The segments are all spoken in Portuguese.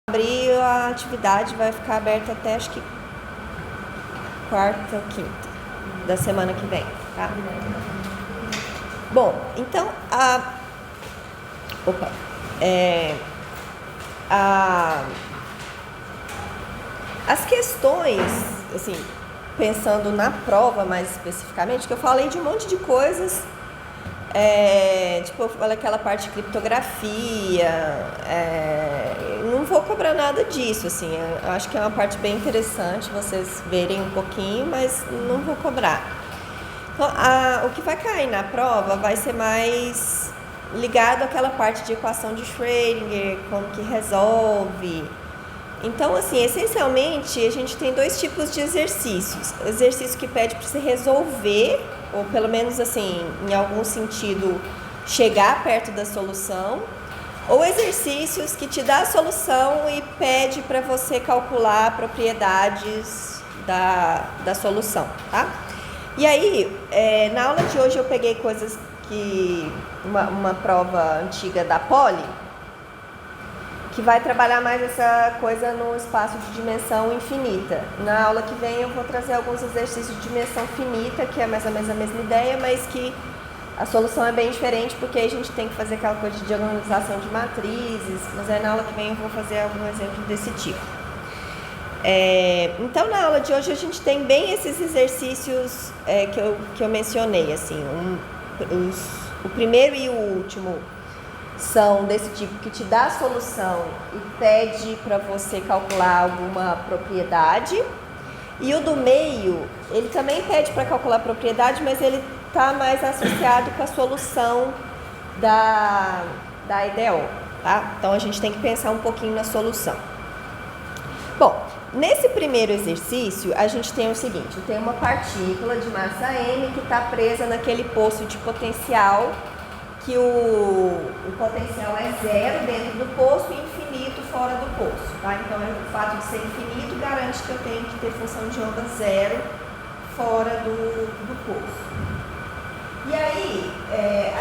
abrir a atividade, vai ficar aberta até acho que quarta ou quinta da semana que vem, tá? Bom, então as questões, assim, pensando na prova mais especificamente, que eu falei de um monte de coisas, tipo, eu falei aquela parte de criptografia, não vou cobrar nada disso, assim, eu acho que é uma parte bem interessante vocês verem um pouquinho, mas não vou cobrar. Então, o que vai cair na prova vai ser mais ligado àquela parte de equação de Schrödinger, como que resolve. Então, assim, essencialmente, a gente tem dois tipos de exercícios. Exercício que pede para você resolver, ou pelo menos, assim, em algum sentido, chegar perto da solução, ou exercícios que te dá a solução e pede para você calcular propriedades da solução, tá? E aí, na aula de hoje eu peguei coisas que... uma prova antiga da Poli, que vai trabalhar mais essa coisa no espaço de dimensão infinita. Na aula que vem eu vou trazer alguns exercícios de dimensão finita, que é mais ou menos a mesma ideia, mas que a solução é bem diferente, porque aí a gente tem que fazer aquela coisa de diagonalização de matrizes, mas aí na aula que vem eu vou fazer algum exemplo desse tipo. Então, na aula de hoje a gente tem bem esses exercícios que eu mencionei, assim, o primeiro e o último são desse tipo, que te dá a solução e pede para você calcular alguma propriedade. E o do meio, ele também pede para calcular a propriedade, mas ele está mais associado com a solução da IDEO, tá? Então, a gente tem que pensar um pouquinho na solução. Bom, nesse primeiro exercício, a gente tem o seguinte, tem uma partícula de massa m que está presa naquele poço de potencial, que o potencial é zero dentro do poço e infinito fora do poço, tá? Então, o fato de ser infinito garante que eu tenho que ter função de onda zero fora do poço. E aí,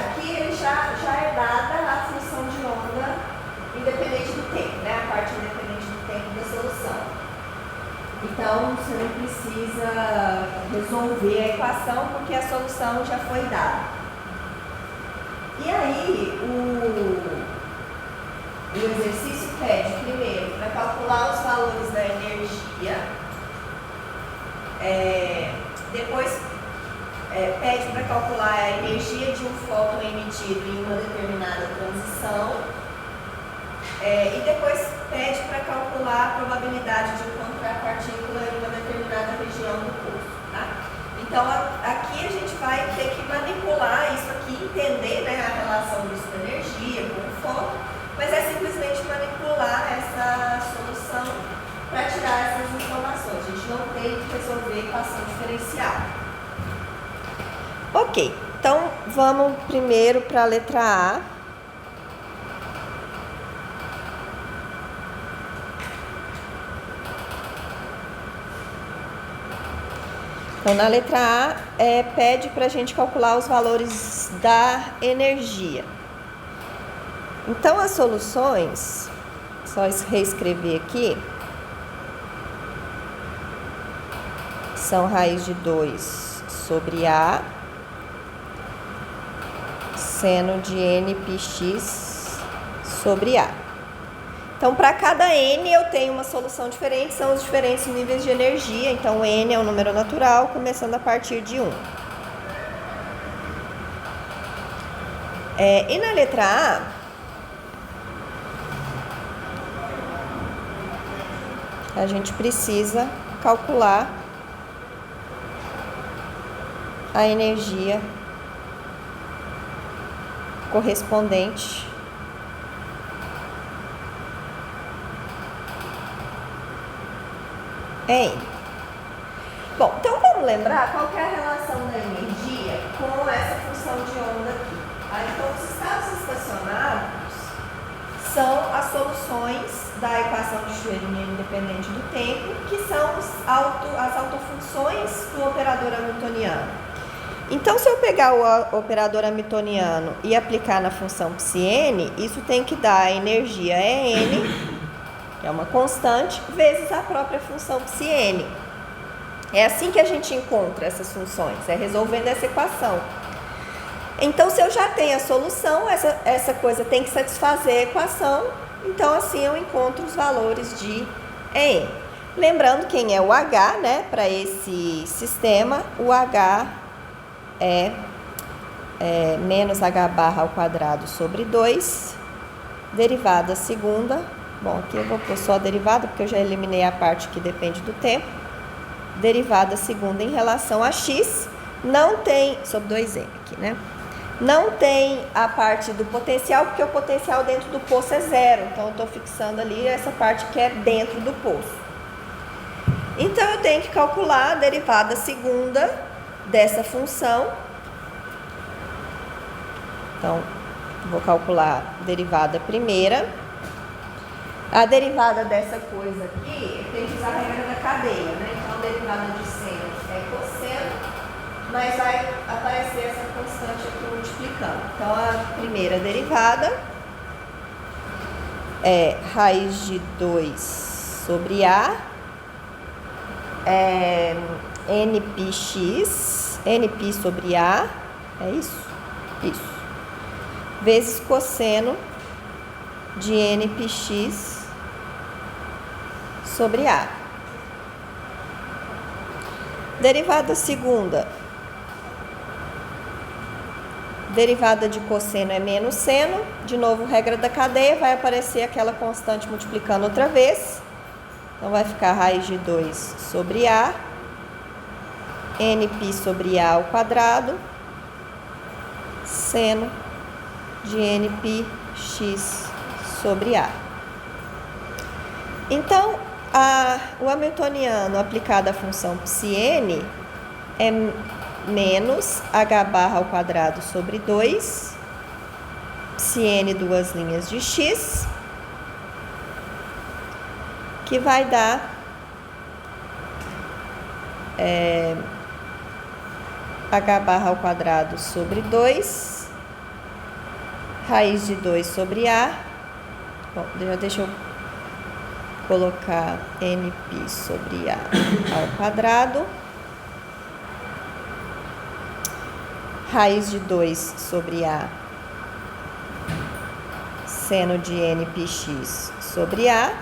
aqui ele já é dada a função de onda independente do tempo, né? A parte independente do tempo da solução. Então, você não precisa resolver a equação porque a solução já foi dada. E aí, o exercício pede, primeiro, para calcular os valores da energia, depois pede para calcular a energia de um fóton emitido em uma determinada transição, e depois pede para calcular a probabilidade de encontrar a partícula em uma determinada região do poço, tá? Então, aqui a gente vai ter que manipular isso aqui, entender, né, a relação disso com a energia, com o fóton, mas é simplesmente manipular essa solução para tirar essas informações. A gente não tem que resolver equação diferencial. Ok, então vamos primeiro para a letra A. Então, na letra A, pede para a gente calcular os valores da energia. Então, as soluções, só reescrever aqui, são raiz de 2 sobre A, seno de nπx sobre A. Então, para cada n eu tenho uma solução diferente, são os diferentes níveis de energia. Então, n é um número natural, começando a partir de 1. E na letra A gente precisa calcular a energia correspondente Bom, então vamos lembrar qual que é a relação da energia com essa função de onda aqui. Então, os estados estacionários são as soluções da equação de Schrödinger independente do tempo, que são as autofunções do operador hamiltoniano. Então, se eu pegar o operador hamiltoniano e aplicar na função psi n, isso tem que dar a energia n que é uma constante, vezes a própria função πn. É assim que a gente encontra essas funções, é resolvendo essa equação. Então, se eu já tenho a solução, essa coisa tem que satisfazer a equação, então assim eu encontro os valores de En. Lembrando quem é o H, né? Para esse sistema, o H é menos H barra ao quadrado sobre 2, derivada segunda. Bom, aqui eu vou pôr só a derivada, porque eu já eliminei a parte que depende do tempo. Derivada segunda em relação a x, não tem, sobre 2n aqui, né? Não tem a parte do potencial, porque o potencial dentro do poço é zero. Então, eu estou fixando ali essa parte que é dentro do poço. Então, eu tenho que calcular a derivada segunda dessa função. Então, vou calcular a derivada primeira. A derivada dessa coisa aqui, tem que usar a regra da cadeia, né? Então, a derivada de seno é cosseno, mas vai aparecer essa constante aqui multiplicando. Então, a primeira derivada é raiz de 2 sobre A, nπ sobre A, é isso? Isso. Vezes cosseno de nπx sobre A. Derivada segunda. Derivada de cosseno é menos seno. De novo, regra da cadeia, vai aparecer aquela constante multiplicando outra vez. Então, vai ficar raiz de 2 sobre A, nπ sobre A ao quadrado, seno de nπx sobre A. Então, o hamiltoniano aplicado à função πn é menos h barra ao quadrado sobre 2, πn duas linhas de x, que vai dar h barra ao quadrado sobre 2, raiz de 2 sobre A. Bom, deixa eu colocar nπ sobre A ao quadrado, raiz de 2 sobre A, seno de nπx sobre A,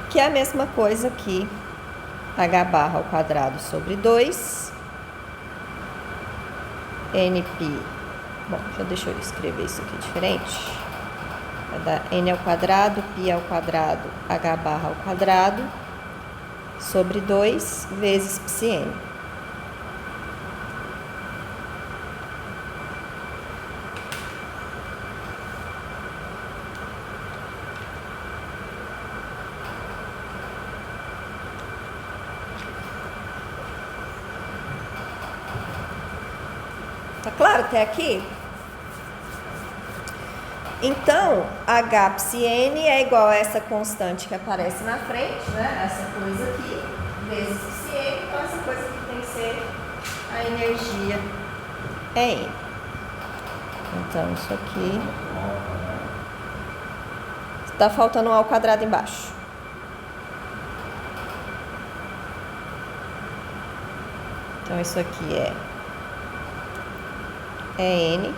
que é a mesma coisa que h barra ao quadrado sobre 2, nπ, bom, já deixa eu escrever isso aqui diferente, vai dar n ao quadrado, π ao quadrado, h barra ao quadrado, sobre 2 vezes πn. Tá claro até aqui? Então, HPN é igual a essa constante que aparece na frente, né? Essa coisa aqui, vezes PN. Então, essa coisa aqui tem que ser a energia E. Então, isso aqui... Tá faltando um ao quadrado embaixo. Então, isso aqui é N.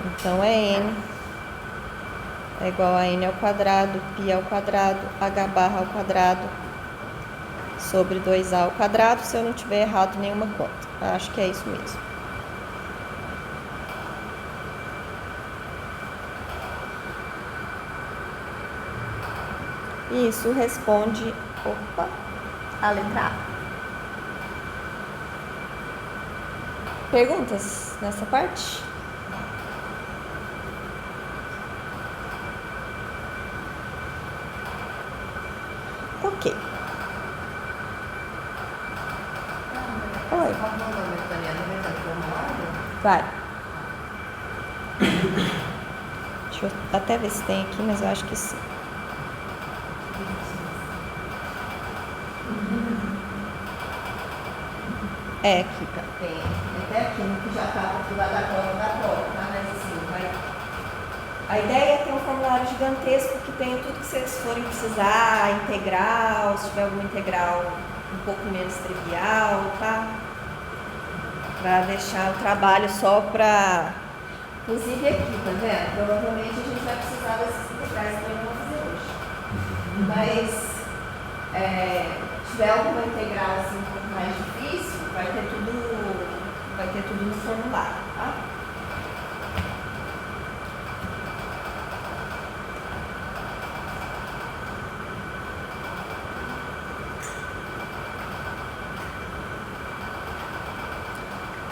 Então, N é igual a N ao quadrado, π ao quadrado, H barra ao quadrado, sobre 2A ao quadrado, se eu não tiver errado nenhuma conta. Acho que é isso mesmo. E isso responde, a letra A. Perguntas nessa parte? Ok. Oi. Vai. Deixa eu até ver se tem aqui, mas eu acho que sim. É, aqui tá. Tem até aqui, no que já tá do lado da prova, tá? Mas assim, vai. A ideia é ter um formulário gigantesco que tenha tudo que vocês forem precisar, integral, se tiver alguma integral um pouco menos trivial, tá? Pra deixar o trabalho só pra... Inclusive aqui, tá vendo? Provavelmente a gente vai precisar desses integrais que eu não vou fazer hoje. Mas, se tiver alguma integral assim um pouco mais difícil, vai ter tudo no formulário, tá?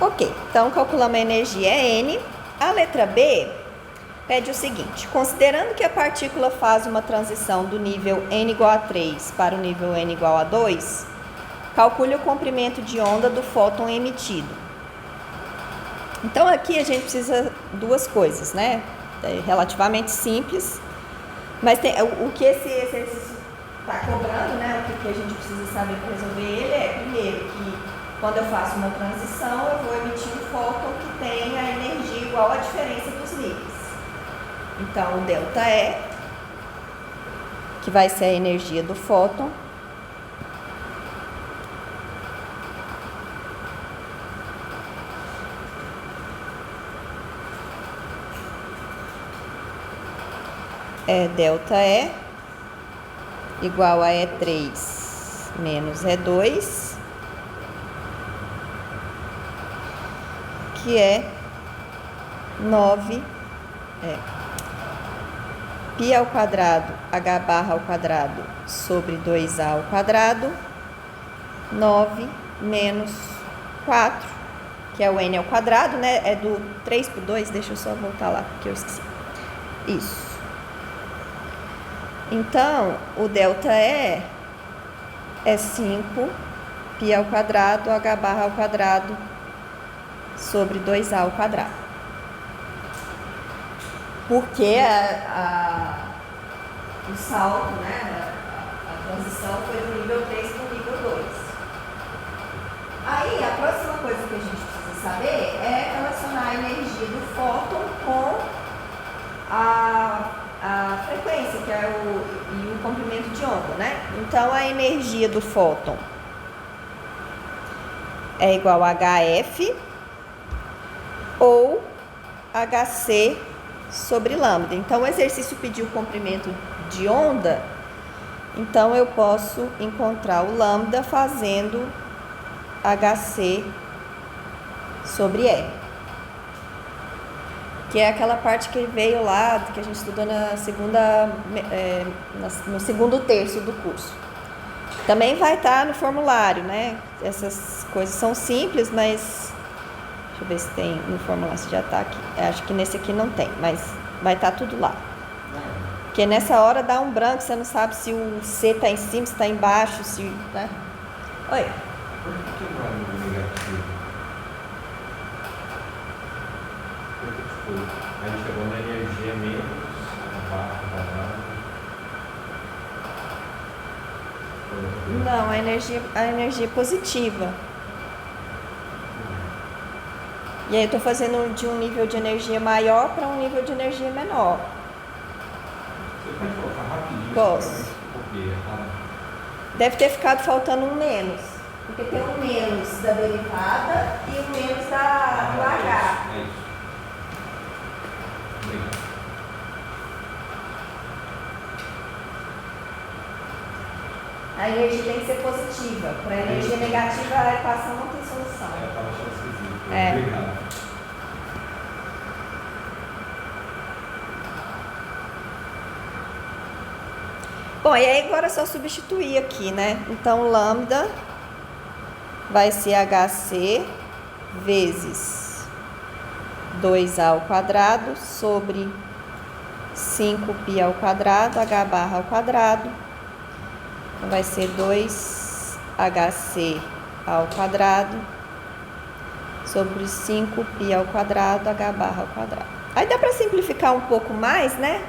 Ok, então calculamos a energia N. A letra B pede o seguinte: considerando que a partícula faz uma transição do nível N igual a 3 para o nível N igual a 2, calcule o comprimento de onda do fóton emitido. Então aqui a gente precisa duas coisas, né? É relativamente simples, mas o que esse exercício está cobrando, né? O que a gente precisa saber para resolver ele é, primeiro, que quando eu faço uma transição, eu vou emitir um fóton que tem a energia igual à diferença dos níveis. Então, o ΔE, que vai ser a energia do fóton, é ΔE igual a E3 menos E2, que é 9 π ao quadrado h barra ao quadrado sobre 2a ao quadrado, 9 menos 4, que é o n ao quadrado, né? É do 3 por 2, deixa eu só voltar lá, porque eu esqueci. Isso. Então, o ΔE é 5 π ao quadrado h barra ao quadrado sobre 2a ao quadrado. Porque o salto, né, a transição foi do nível 3 para o nível 2. Aí, a próxima coisa que a gente precisa saber é relacionar a energia do fóton com a frequência, que é o comprimento de onda, né? Então, a energia do fóton é igual a HF ou HC sobre lambda. Então, o exercício pediu o comprimento de onda, então eu posso encontrar o lambda fazendo HC sobre E, que é aquela parte que veio lá, que a gente estudou no segundo terço do curso. Também vai estar no formulário, né? Essas coisas são simples, mas... Deixa eu ver se tem no formulário, se já está aqui. Acho que nesse aqui não tem, mas vai estar tudo lá. Porque nessa hora dá um branco, você não sabe se o C está em cima, se está embaixo, se... Né? Oi? Por que o valor negativo? Porque, tipo, a gente chegou na energia menos a barra quadrada. Não, a energia é positiva. E aí eu estou fazendo de um nível de energia maior para um nível de energia menor. Você pode colocar rapidinho? Posso. Porque Deve ter ficado faltando um menos. Porque tem um menos da derivada e um menos do H. É isso. Obrigado. A energia tem que ser positiva. Para a energia negativa, a equação não tem solução. Eu estava achando esquisito. É. Obrigado. Bom, e aí agora é só substituir aqui, né? Então, lambda vai ser HC vezes 2A ao quadrado sobre 5π ao quadrado, H barra ao quadrado. Então, vai ser 2HC ao quadrado sobre 5π ao quadrado, H barra ao quadrado. Aí dá para simplificar um pouco mais, né?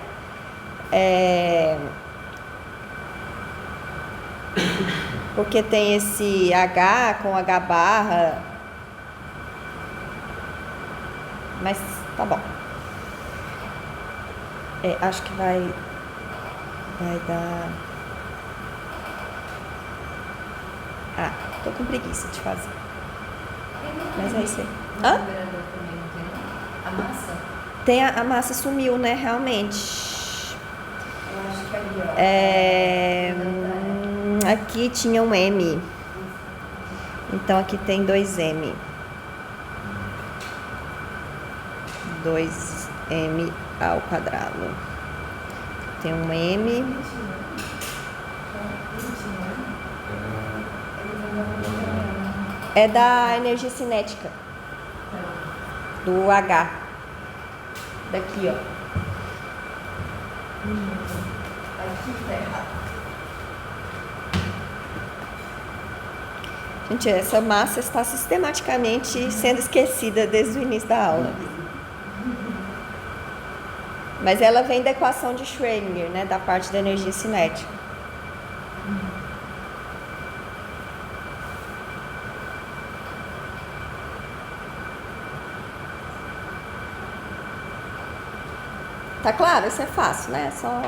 Porque tem esse H com H barra. Mas tá bom. Acho que vai dar... tô com preguiça de fazer. Mas é isso aí. Hã? A massa? Tem a massa sumiu, né? Realmente. Eu acho que ali, ó. Aqui tinha um M. Então aqui tem 2M. 2M ao quadrado. Tem um M. É da energia cinética. Do H. Daqui, ó. Aqui tá errado. Gente, essa massa está sistematicamente sendo esquecida desde o início da aula. Mas ela vem da equação de Schrödinger, né? Da parte da energia cinética. Tá claro? Isso é fácil, né? Só...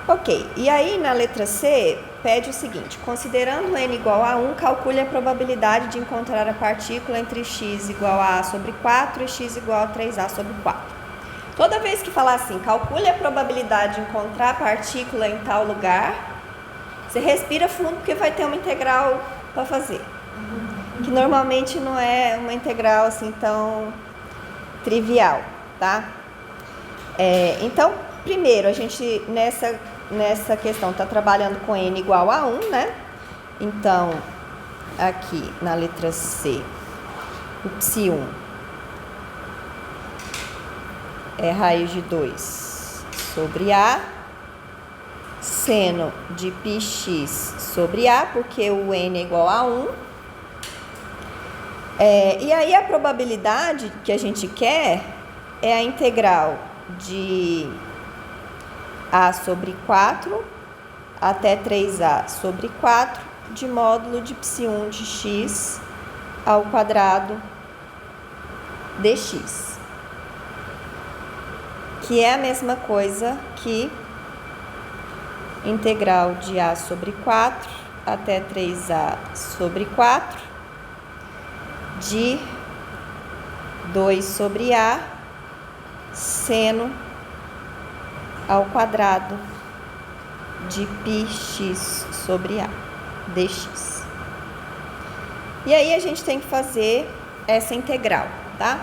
Ok, e aí na letra C, pede o seguinte: considerando n igual a 1, calcule a probabilidade de encontrar a partícula entre x igual a sobre 4 e x igual a 3a sobre 4. Toda vez que falar assim, calcule a probabilidade de encontrar a partícula em tal lugar, você respira fundo porque vai ter uma integral para fazer. Que normalmente não é uma integral assim tão trivial, tá? Então, primeiro, a gente nessa questão está trabalhando com n igual a 1, né? Então, aqui na letra C, o psi1 é raiz de 2 sobre A, seno de πx sobre A, porque o n é igual a 1. E aí a probabilidade que a gente quer é a integral de A sobre 4 até 3A sobre 4 de módulo de π1 de x ao quadrado dx. Que é a mesma coisa que integral de A sobre 4 até 3A sobre 4 de 2 sobre A seno ao quadrado de πx sobre A dx. E aí a gente tem que fazer essa integral, tá?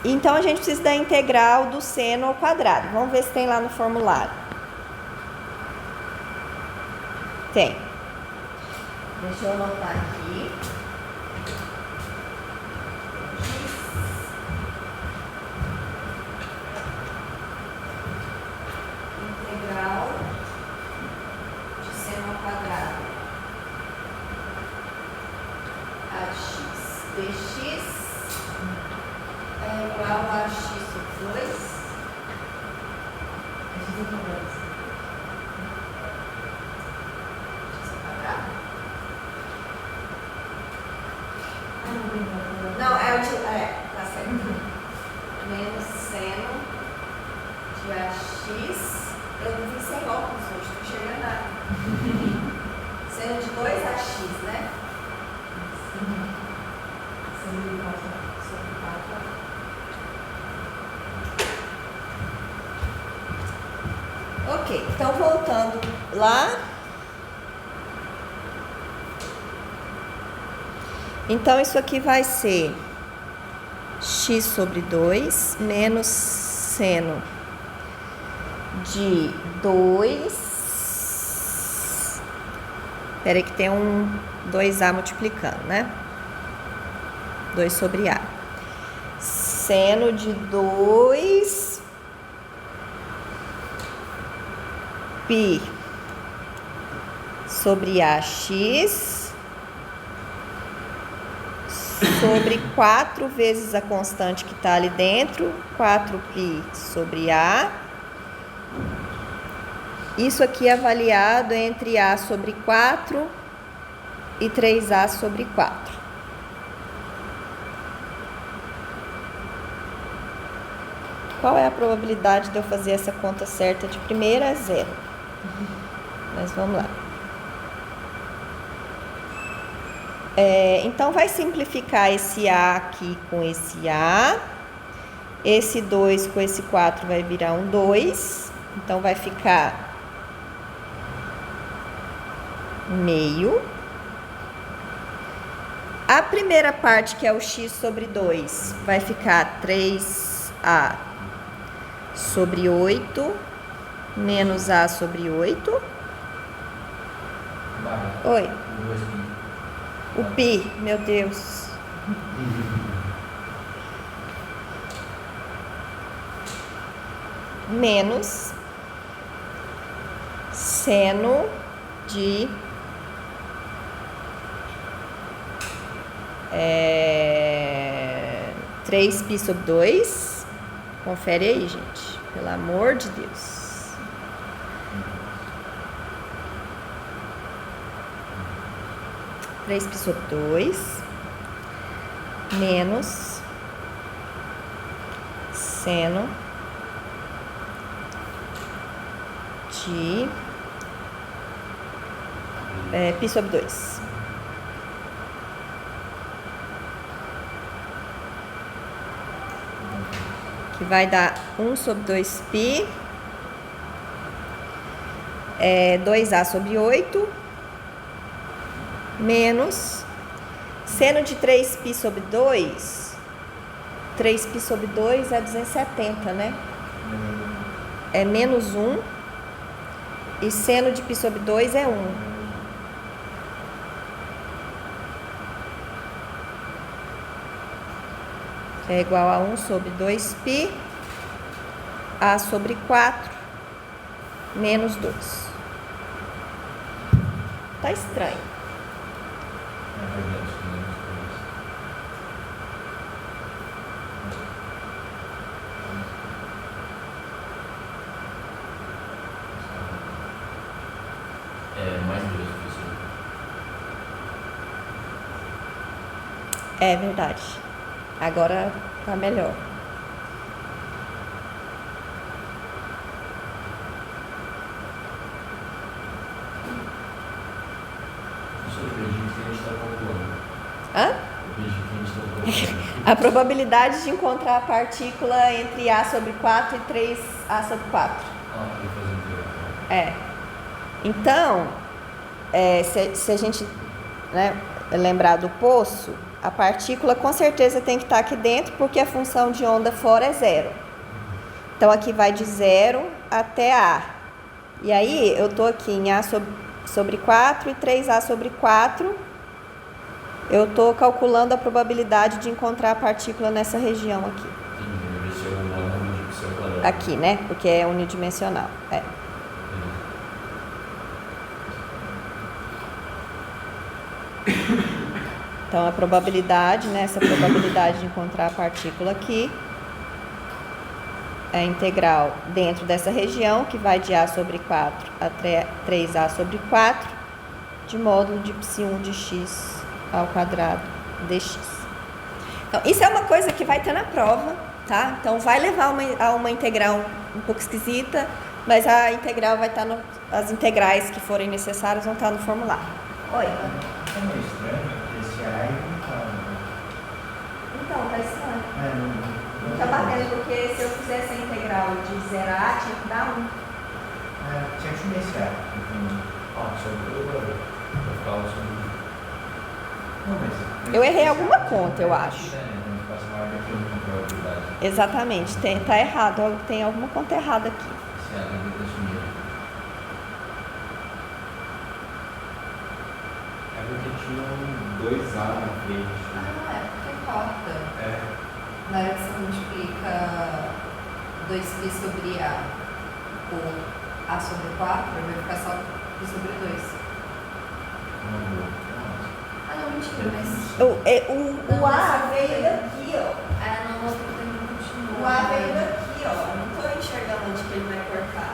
Então a gente precisa da integral do seno ao quadrado. Vamos ver se tem lá no formulário. Tem. Deixa eu anotar aqui. Integral de seno ao quadrado a x dx é igual a x sobre 2. Não, tá certo. Menos seno de AX. Eu não vi sem óculos hoje, não enxergando nada. Seno de 2AX, né? Seno de 4 sobre 4. Ok, então voltando lá. Então, isso aqui vai ser x sobre 2 menos seno de 2. Espera aí que tem um 2A multiplicando, né? 2 sobre A. Seno de 2 π sobre AX sobre 4 vezes a constante que está ali dentro, 4π sobre A. Isso aqui é avaliado entre A sobre 4 e 3A sobre 4. Qual é a probabilidade de eu fazer essa conta certa de primeira? É 0. Mas vamos lá. Então, vai simplificar esse A aqui com esse A. Esse 2 com esse 4 vai virar um 2. Então, vai ficar meio. A primeira parte, que é o x sobre 2, vai ficar 3A sobre 8 menos A sobre 8. Oi. O π, meu Deus. Menos seno de 3π sobre 2. Confere aí, gente. Pelo amor de Deus. Três π sobre 2 menos seno de π sobre 2. Que vai dar 1 sobre 2π, 2A sobre 8, menos seno de 3π sobre 2. 3π sobre 2 é 270, né? É menos 1. E seno de π sobre 2 é 1. É igual a 1 sobre 2π, A sobre 4, menos 2. Tá estranho. Mais 2, professor. É verdade. Agora tá melhor. Professor, eu perdi o que a gente está calculando. Hã? Eu perdi o que a gente está calculando. A probabilidade de encontrar a partícula entre A sobre 4 e 3A sobre 4. Ele faz um É. Então, se a gente, né, lembrar do poço, a partícula com certeza tem que estar aqui dentro, porque a função de onda fora é 0. Então, aqui vai de 0 até A. E aí, eu estou aqui em A sobre 4 e 3A sobre 4. Eu estou calculando a probabilidade de encontrar a partícula nessa região aqui. Aqui, né? Porque é unidimensional. Então, a probabilidade, né, essa probabilidade de encontrar a partícula aqui é a integral dentro dessa região, que vai de A sobre 4 a 3A sobre 4, de módulo de π1 de x ao quadrado dx. Então, isso é uma coisa que vai ter na prova, tá? Então, vai levar a uma integral um pouco esquisita, mas a integral vai estar as integrais que forem necessárias vão estar no formulário. Oi. É meio estranho, porque esse A não tá. Então, tá estranho. Não Tá batendo, porque se eu fizesse a integral de 0 a A, tinha que dar 1. Tinha que sumir esse A. Eu falo sobre. Não, mas Eu errei alguma conta, eu acho. Passa uma hora aqui com probabilidade. Exatamente, tá errado, tem alguma conta errada aqui. Esse A deve ter sumido. É porque tinha 2A na frente. Porque corta. Na hora que você multiplica 2π sobre A por A sobre 4, vai ficar só π sobre 2. não, mentira, mas... O A veio daqui, ó. Não, o outro também continua. O A veio daqui, ó. Eu não tô enxergando onde que ele vai cortar.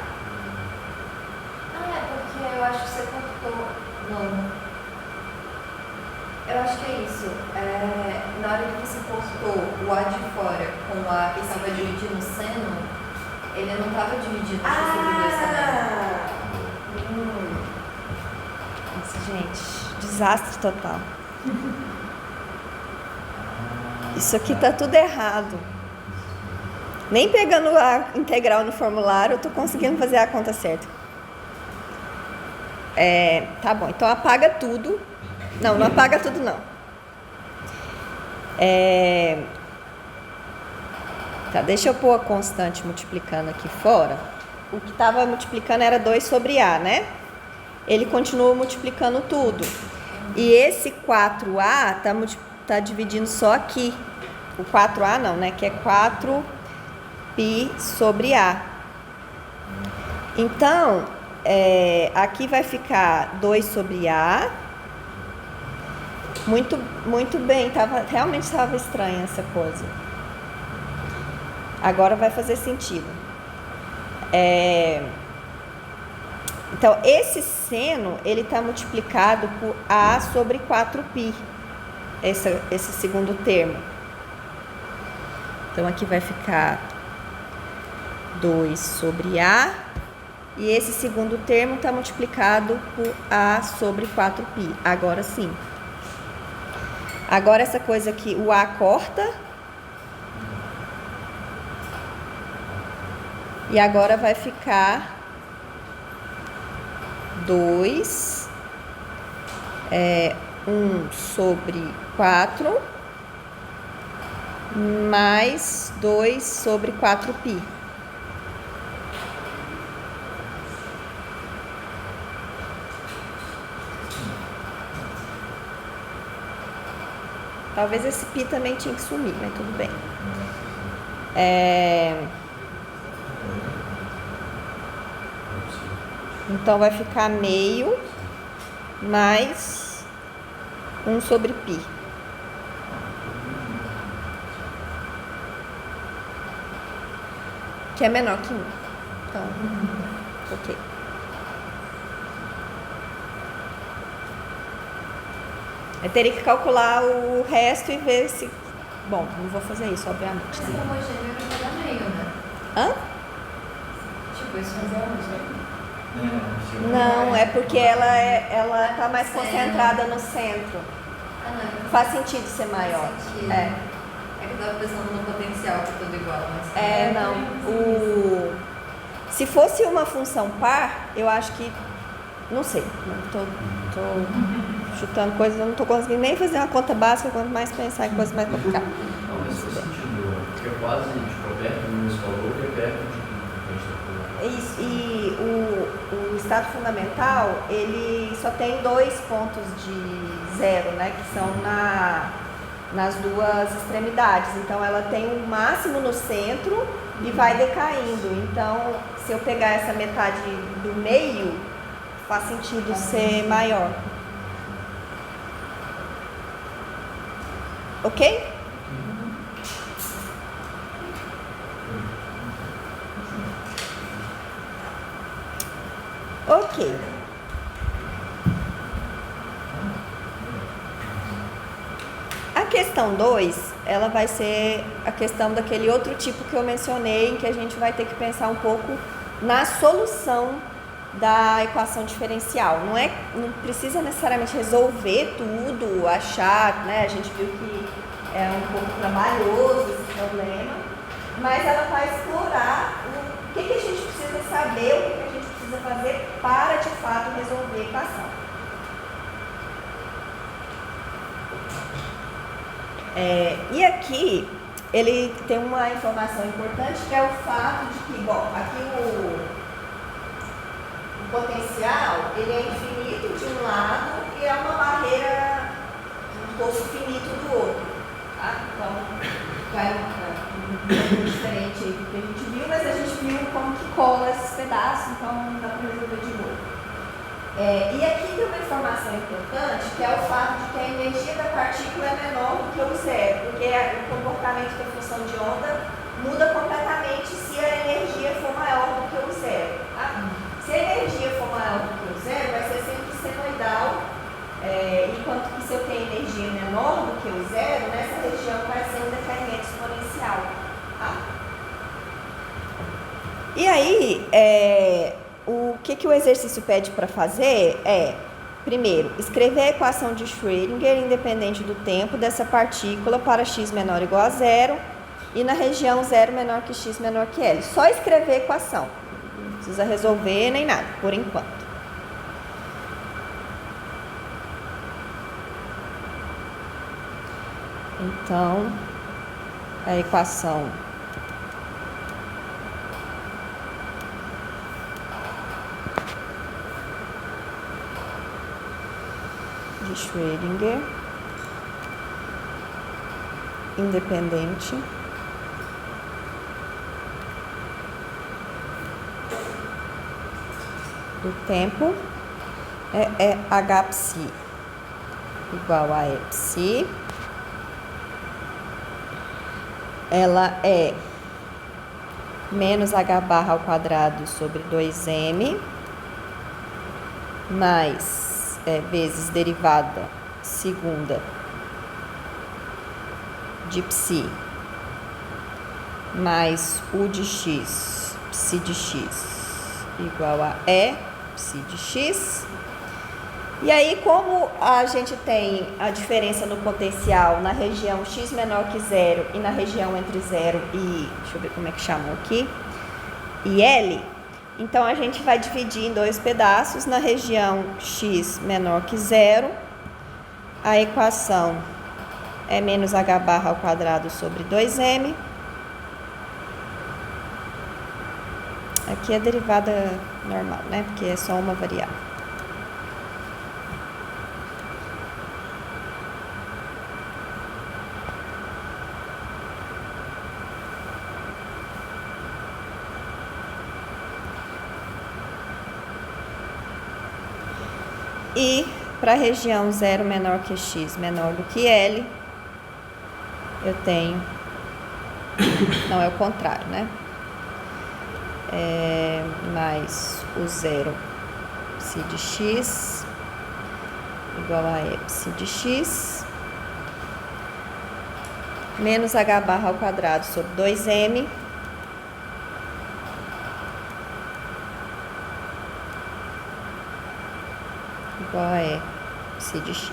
É porque eu acho que você cortou. Não. Eu acho que é isso. Na hora que você cortou o A de fora com o A que estava dividindo o seno, ele não estava dividindo sobre dois senos. Nossa, gente, desastre total. Isso aqui tá tudo errado. Nem pegando a integral no formulário eu tô conseguindo fazer a conta certa. Tá bom, então apaga tudo. Não apaga tudo não. Tá, deixa eu pôr a constante multiplicando aqui fora. O que estava multiplicando era 2 sobre A, né? Ele continua multiplicando tudo. E esse 4A tá dividindo só aqui. O 4A não, né? Que é 4π sobre A. Então, aqui vai ficar 2 sobre A. Muito, muito bem. Realmente estava estranha essa coisa. Agora vai fazer sentido. Então, esse seno, ele está multiplicado por A sobre 4π. Esse segundo termo. Então, aqui vai ficar 2 sobre A. E esse segundo termo está multiplicado por A sobre 4π. Agora sim. Agora essa coisa aqui, o A corta. E agora vai ficar 2, 1 sobre 4, mais 2 sobre 4π. Talvez esse π também tinha que sumir, mas tudo bem. Então, vai ficar meio mais 1 sobre π. Que é menor que 1. Então, ok. Eu teria que calcular o resto e ver se... Bom, não vou fazer isso, obviamente. Mas é homogêneo vai dar meio, né? Hã? Tipo, isso não é homogêneo. Não, é porque ela tá mais concentrada no centro. Não. Faz sentido ser maior. Faz sentido. É que eu tava pensando no potencial, que é tudo igual. Mas... não. Se fosse uma função par, eu acho que... Não sei. Tô chutando coisas, eu não tô conseguindo nem fazer uma conta básica, quanto mais pensar em coisas mais complicadas. Não, mas faz sentido. Porque é quase, tipo, perto do mesmo valor que é perto de que a gente tá falando. Isso, e o estado fundamental, ele só tem 2 pontos de zero, né? Que são nas duas extremidades. Então, ela tem um máximo no centro e vai decaindo. Então, se eu pegar essa metade do meio, faz sentido ser maior. Ok? Ok. A questão 2, ela vai ser a questão daquele outro tipo que eu mencionei, em que a gente vai ter que pensar um pouco na solução da equação diferencial. Não precisa necessariamente resolver tudo, achar, né? A gente viu que é um pouco trabalhoso esse problema, mas ela vai explorar o que a gente precisa saber, o que a gente precisa fazer para, de fato, resolver a equação. E aqui, ele tem uma informação importante, que é o fato de que, bom, aqui o potencial, ele é infinito de um lado e é uma barreira, um poço finito do outro. Tá? Então, vai um pouco diferente aí do que a gente viu, mas a gente viu como que cola esses pedaços, então não dá para resolver de novo. E aqui tem uma informação importante, que é o fato de que a energia da partícula é menor do que o zero, porque o comportamento da função de onda muda completamente se a energia for maior do que o zero. Tá? Se a energia for maior do que o zero, vai ser sempre senoidal, enquanto que se eu tenho energia menor do que o zero, nessa região vai ser um decremento exponencial. Tá? E aí, o que o exercício pede para fazer é, primeiro, escrever a equação de Schrödinger independente do tempo dessa partícula para x menor ou igual a zero e na região zero menor que x menor que L. Só escrever a equação, não precisa resolver nem nada, por enquanto. Então, a equação de Schrödinger independente do tempo é H psi igual a E psi. Ela é menos H barra ao quadrado sobre 2m mais vezes derivada segunda de psi mais u de x, psi de x igual a E psi de x. E aí, como a gente tem a diferença no potencial na região x menor que zero e na região entre zero e, deixa eu ver como é que chamam aqui, e L, então a gente vai dividir em dois pedaços. Na região x menor que zero, a equação é menos h barra ao quadrado sobre 2m. Aqui é derivada normal, né? Porque é só uma variável. E para a região zero menor que x menor do que L, eu tenho, não é o contrário, né? Mais o zero psi de x igual a E psi de x menos h barra ao quadrado sobre 2m igual a E psi de x.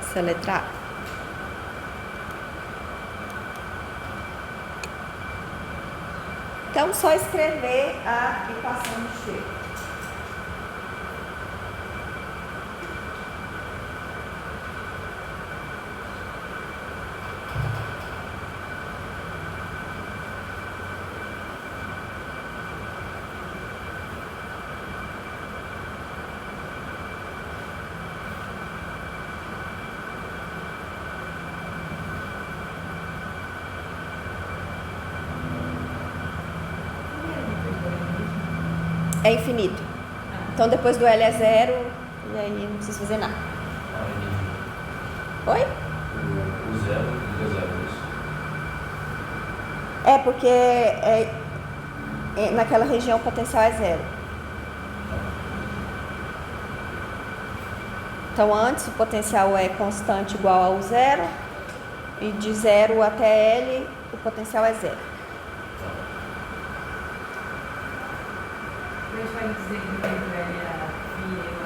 Essa é a letra A. Então, só escrever a equação de Schrödinger. É infinito. Então, depois do L é zero, e aí não precisa fazer nada. Oi? O zero e o zero, isso. É porque naquela região o potencial é zero. Então, antes o potencial é constante igual ao zero, e de zero até L o potencial é zero. A gente vai dizer que tem L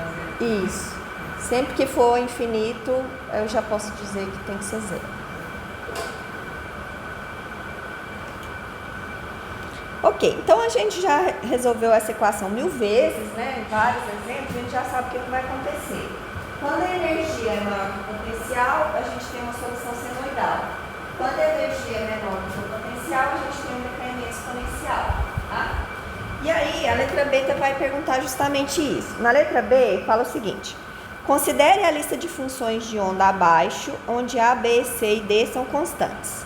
a zero. Isso. Sempre que for infinito, eu já posso dizer que tem que ser zero. Ok, então a gente já resolveu essa equação 1000 vezes, né? Em vários exemplos, a gente já sabe o que vai acontecer. Quando a energia é maior que o potencial, a gente tem uma solução senoidal. Quando a energia é menor que o potencial, a gente tem um decremento exponencial, tá? E aí, a letra B vai perguntar justamente isso. Na letra B, fala o seguinte: considere a lista de funções de onda abaixo, onde A, B, C e D são constantes.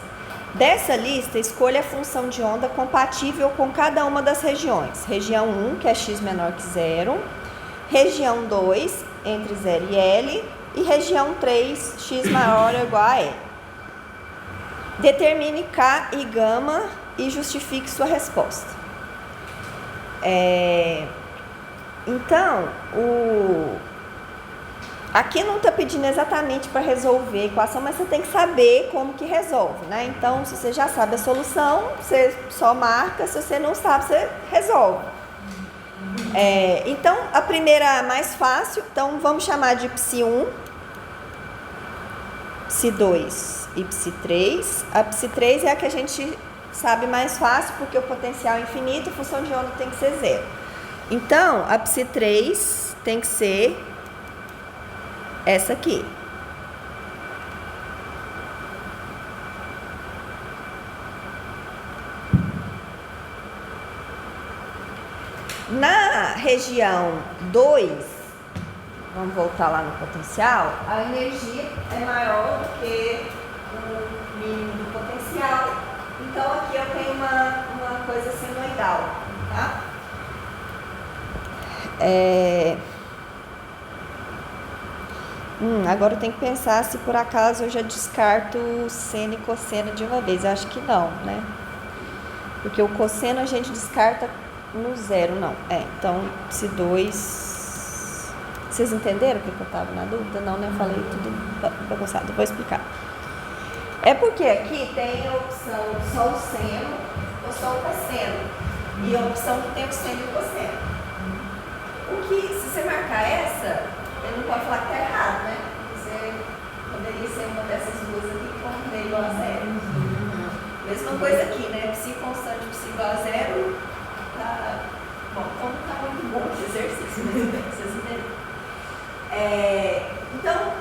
Dessa lista, escolha a função de onda compatível com cada uma das regiões. Região 1, que é x menor que zero. Região 2, entre 0 e L. E região 3, x maior ou igual a L. Determine K e gama e justifique sua resposta. Então, aqui não está pedindo exatamente para resolver a equação, mas você tem que saber como que resolve, né? Então, se você já sabe a solução, você só marca, se você não sabe, você resolve. Então, a primeira mais fácil, então vamos chamar de Psi1, Psi2 e Psi3. A Psi3 é a que a gente sabe mais fácil, porque o potencial é infinito, a função de onda tem que ser zero. Então, a Psi3 tem que ser essa aqui. Na região 2, vamos voltar lá no potencial, a energia é maior do que o mínimo do potencial. Então, aqui eu tenho uma coisa senoidal, tá? Agora eu tenho que pensar se por acaso eu já descarto seno e cosseno de uma vez. Eu acho que não, né? Porque o cosseno a gente descarta no zero, não. Então, Psi2... Vocês entenderam o que eu estava na dúvida? Não, né? Eu falei tudo bagunçado. Vou explicar. É porque aqui tem a opção só o seno ou só o cosseno. E a opção que tem o seno e o cosseno. O que, se você marcar essa, ele não pode falar que está errado, né? Você poderia ser uma dessas duas aqui que conta igual a zero. Mesma coisa aqui, né? Psi constante, psi igual a zero. Tá... Bom, então não está muito bom esse exercício, mas vocês entenderam. Então,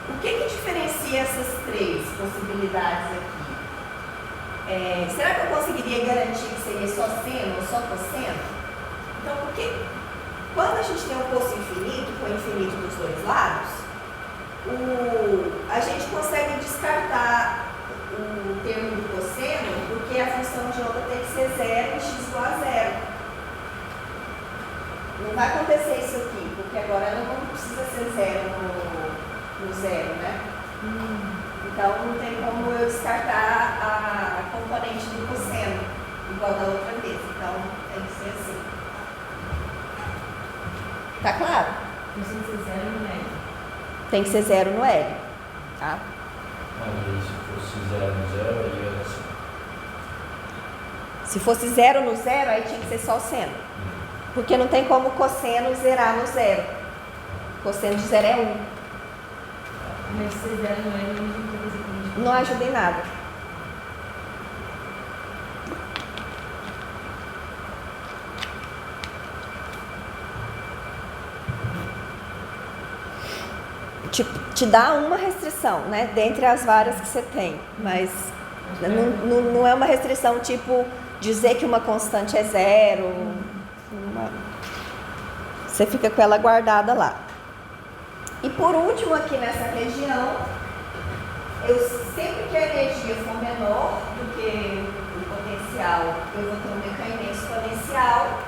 o que diferencia essas três possibilidades aqui? Será que eu conseguiria garantir que seria só seno ou só cosseno? Então, porque quando a gente tem um poço infinito, com infinito dos dois lados, a gente consegue descartar o termo do cosseno, porque a função de onda tem que ser zero e x igual a zero. Não vai acontecer isso aqui, porque agora ela não precisa ser zero no zero, né? Então não tem como eu descartar a componente do cosseno, igual da outra vez. Então tem que ser assim. Tá claro? Tem que ser zero no L. Tem que ser zero no L, tá? Mas se fosse 0 no 0, aí era assim. Se fosse zero no zero, aí tinha que ser só o seno. Porque não tem como o cosseno zerar no zero. O cosseno de zero é 1. Mas se zero no L, não tem coisa que a gente... Não ajuda em nada. Te dá uma restrição, né? Dentre as várias que você tem. Mas não é uma restrição tipo dizer que uma constante é zero. Você fica com ela guardada lá. E por último, aqui nessa região, sempre que a energia for menor do que o potencial, eu vou ter um decaimento exponencial.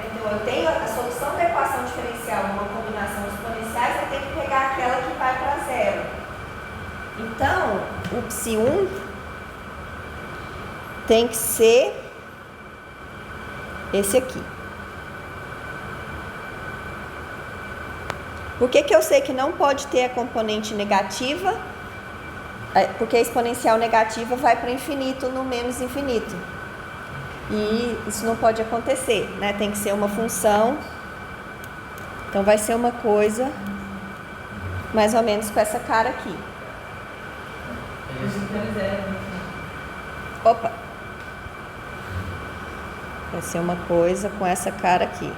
Então, eu tenho a solução da equação diferencial, uma combinação de exponenciais, eu tenho que pegar aquela que vai para zero. Então, o Psi1 tem que ser esse aqui. Por que eu sei que não pode ter a componente negativa? Porque a exponencial negativa vai para o infinito no menos infinito. E isso não pode acontecer, né? Tem que ser uma função. Então vai ser uma coisa mais ou menos com essa cara aqui. Opa! Vai ser uma coisa com essa cara aqui.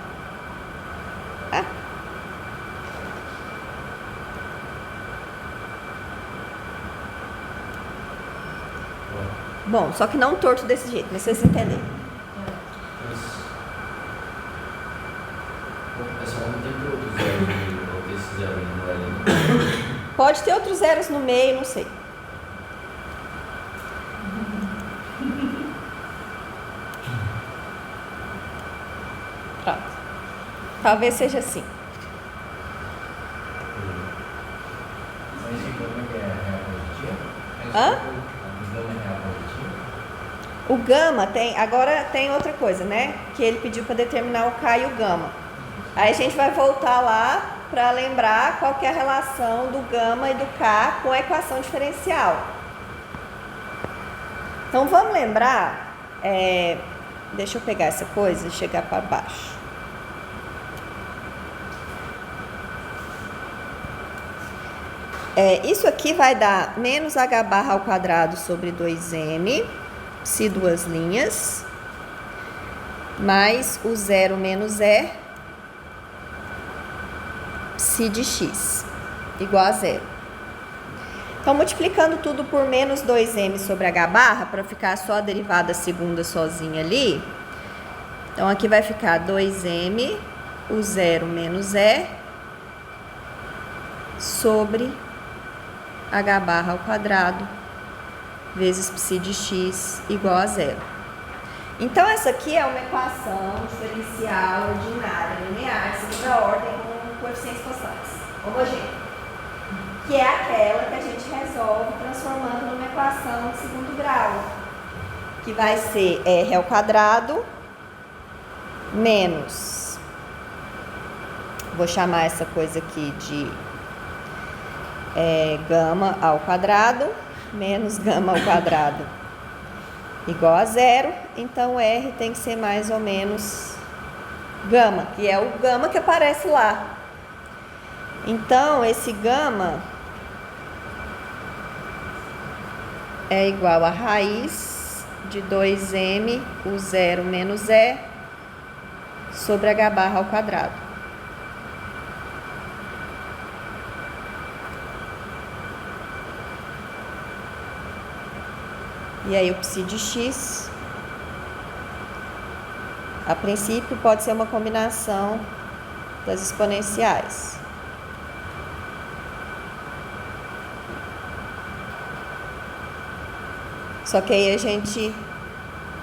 Bom, só que não torto desse jeito, mas vocês entenderam. Essa onda tem que ter outro zero, ou ter esse zero no L. Pode ter outros zeros no meio, não sei. Pronto. Talvez seja assim. Mas esse gama que é real positivo? Hã? O gama é real positivo? O gama tem... Agora tem outra coisa, né? Que ele pediu para determinar o K e o gama. Aí a gente vai voltar lá para lembrar qual que é a relação do gama e do K com a equação diferencial. Então vamos lembrar... deixa eu pegar essa coisa e chegar para baixo. Isso aqui vai dar menos h barra ao quadrado sobre 2m, se duas linhas, mais o 0 menos e, psi de x, igual a 0. Então, multiplicando tudo por menos 2m sobre h barra, para ficar só a derivada segunda sozinha ali. Então, aqui vai ficar 2m, o 0 menos e, sobre h barra ao quadrado, vezes psi de x, igual a 0. Então, essa aqui é uma equação diferencial ordinária, linear, de segunda ordem, com coeficientes constantes, homogênea. Que é aquela que a gente resolve transformando numa equação de segundo grau, que vai ser r ao quadrado menos, vou chamar essa coisa aqui de gama ao quadrado, menos gama ao quadrado igual a 0, então r tem que ser mais ou menos gama, que é o gama que aparece lá. Então, esse gama é igual a raiz de 2m, o 0 menos e, sobre h barra ao quadrado. E aí o psi de x, a princípio, pode ser uma combinação das exponenciais. Só que aí a gente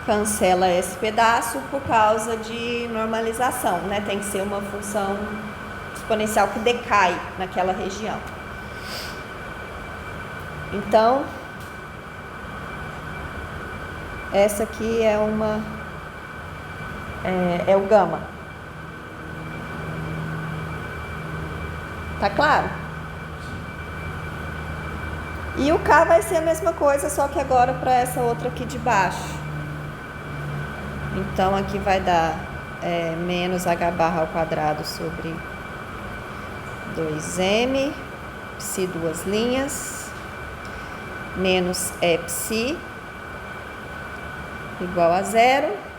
cancela esse pedaço por causa de normalização, né? Tem que ser uma função exponencial que decai naquela região. Então, essa aqui é o gama. Tá claro? E o K vai ser a mesma coisa, só que agora para essa outra aqui de baixo. Então, aqui vai dar menos h barra ao quadrado sobre 2m, psi duas linhas, menos e psi, igual a 0.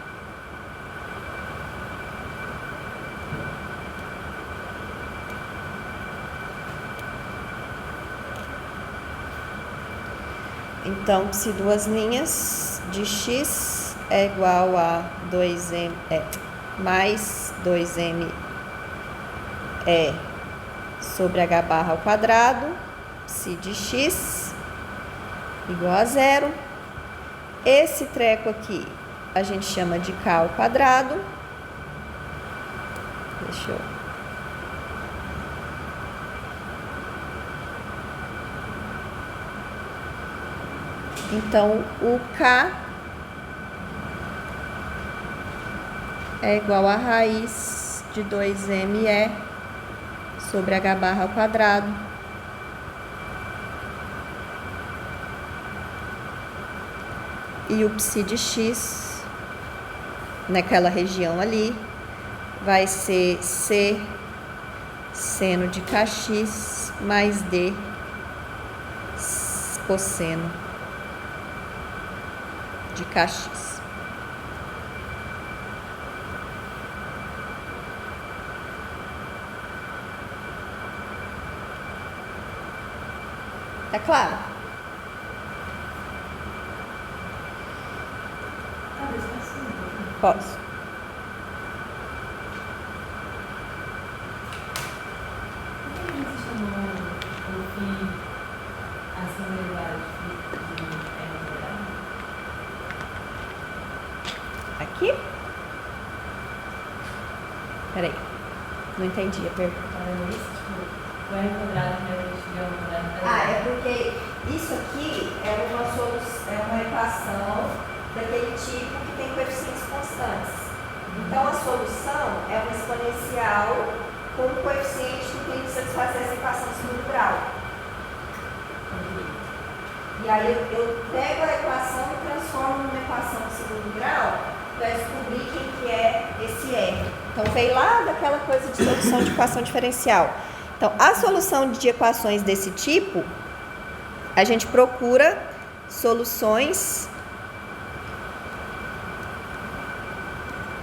Então, psi duas linhas de x é igual a 2m, mais 2m sobre h barra ao quadrado, psi de x, igual a 0. Esse treco aqui a gente chama de k ao quadrado. Deixa eu... Então, o k é igual a raiz de 2me sobre h barra ao quadrado. E o psi de x, naquela região ali, vai ser c seno de kx mais d cosseno de kx. Tá claro? Posso. Por que você chamou o fim ação elevada de elevada? Aqui? Peraí, não entendi a pergunta. Falando isso, tipo, o R quadrado que a gente viu, né? É porque isso aqui é uma equação daquele tipo que tem coeficientes constantes. Então, a solução é uma exponencial com um coeficiente que tem que satisfazer essa equação de segundo grau. E aí eu pego a equação e transformo numa equação de segundo grau para descobrir quem que é esse R. Então, veio lá daquela coisa de solução de equação diferencial. Então, a solução de equações desse tipo, a gente procura soluções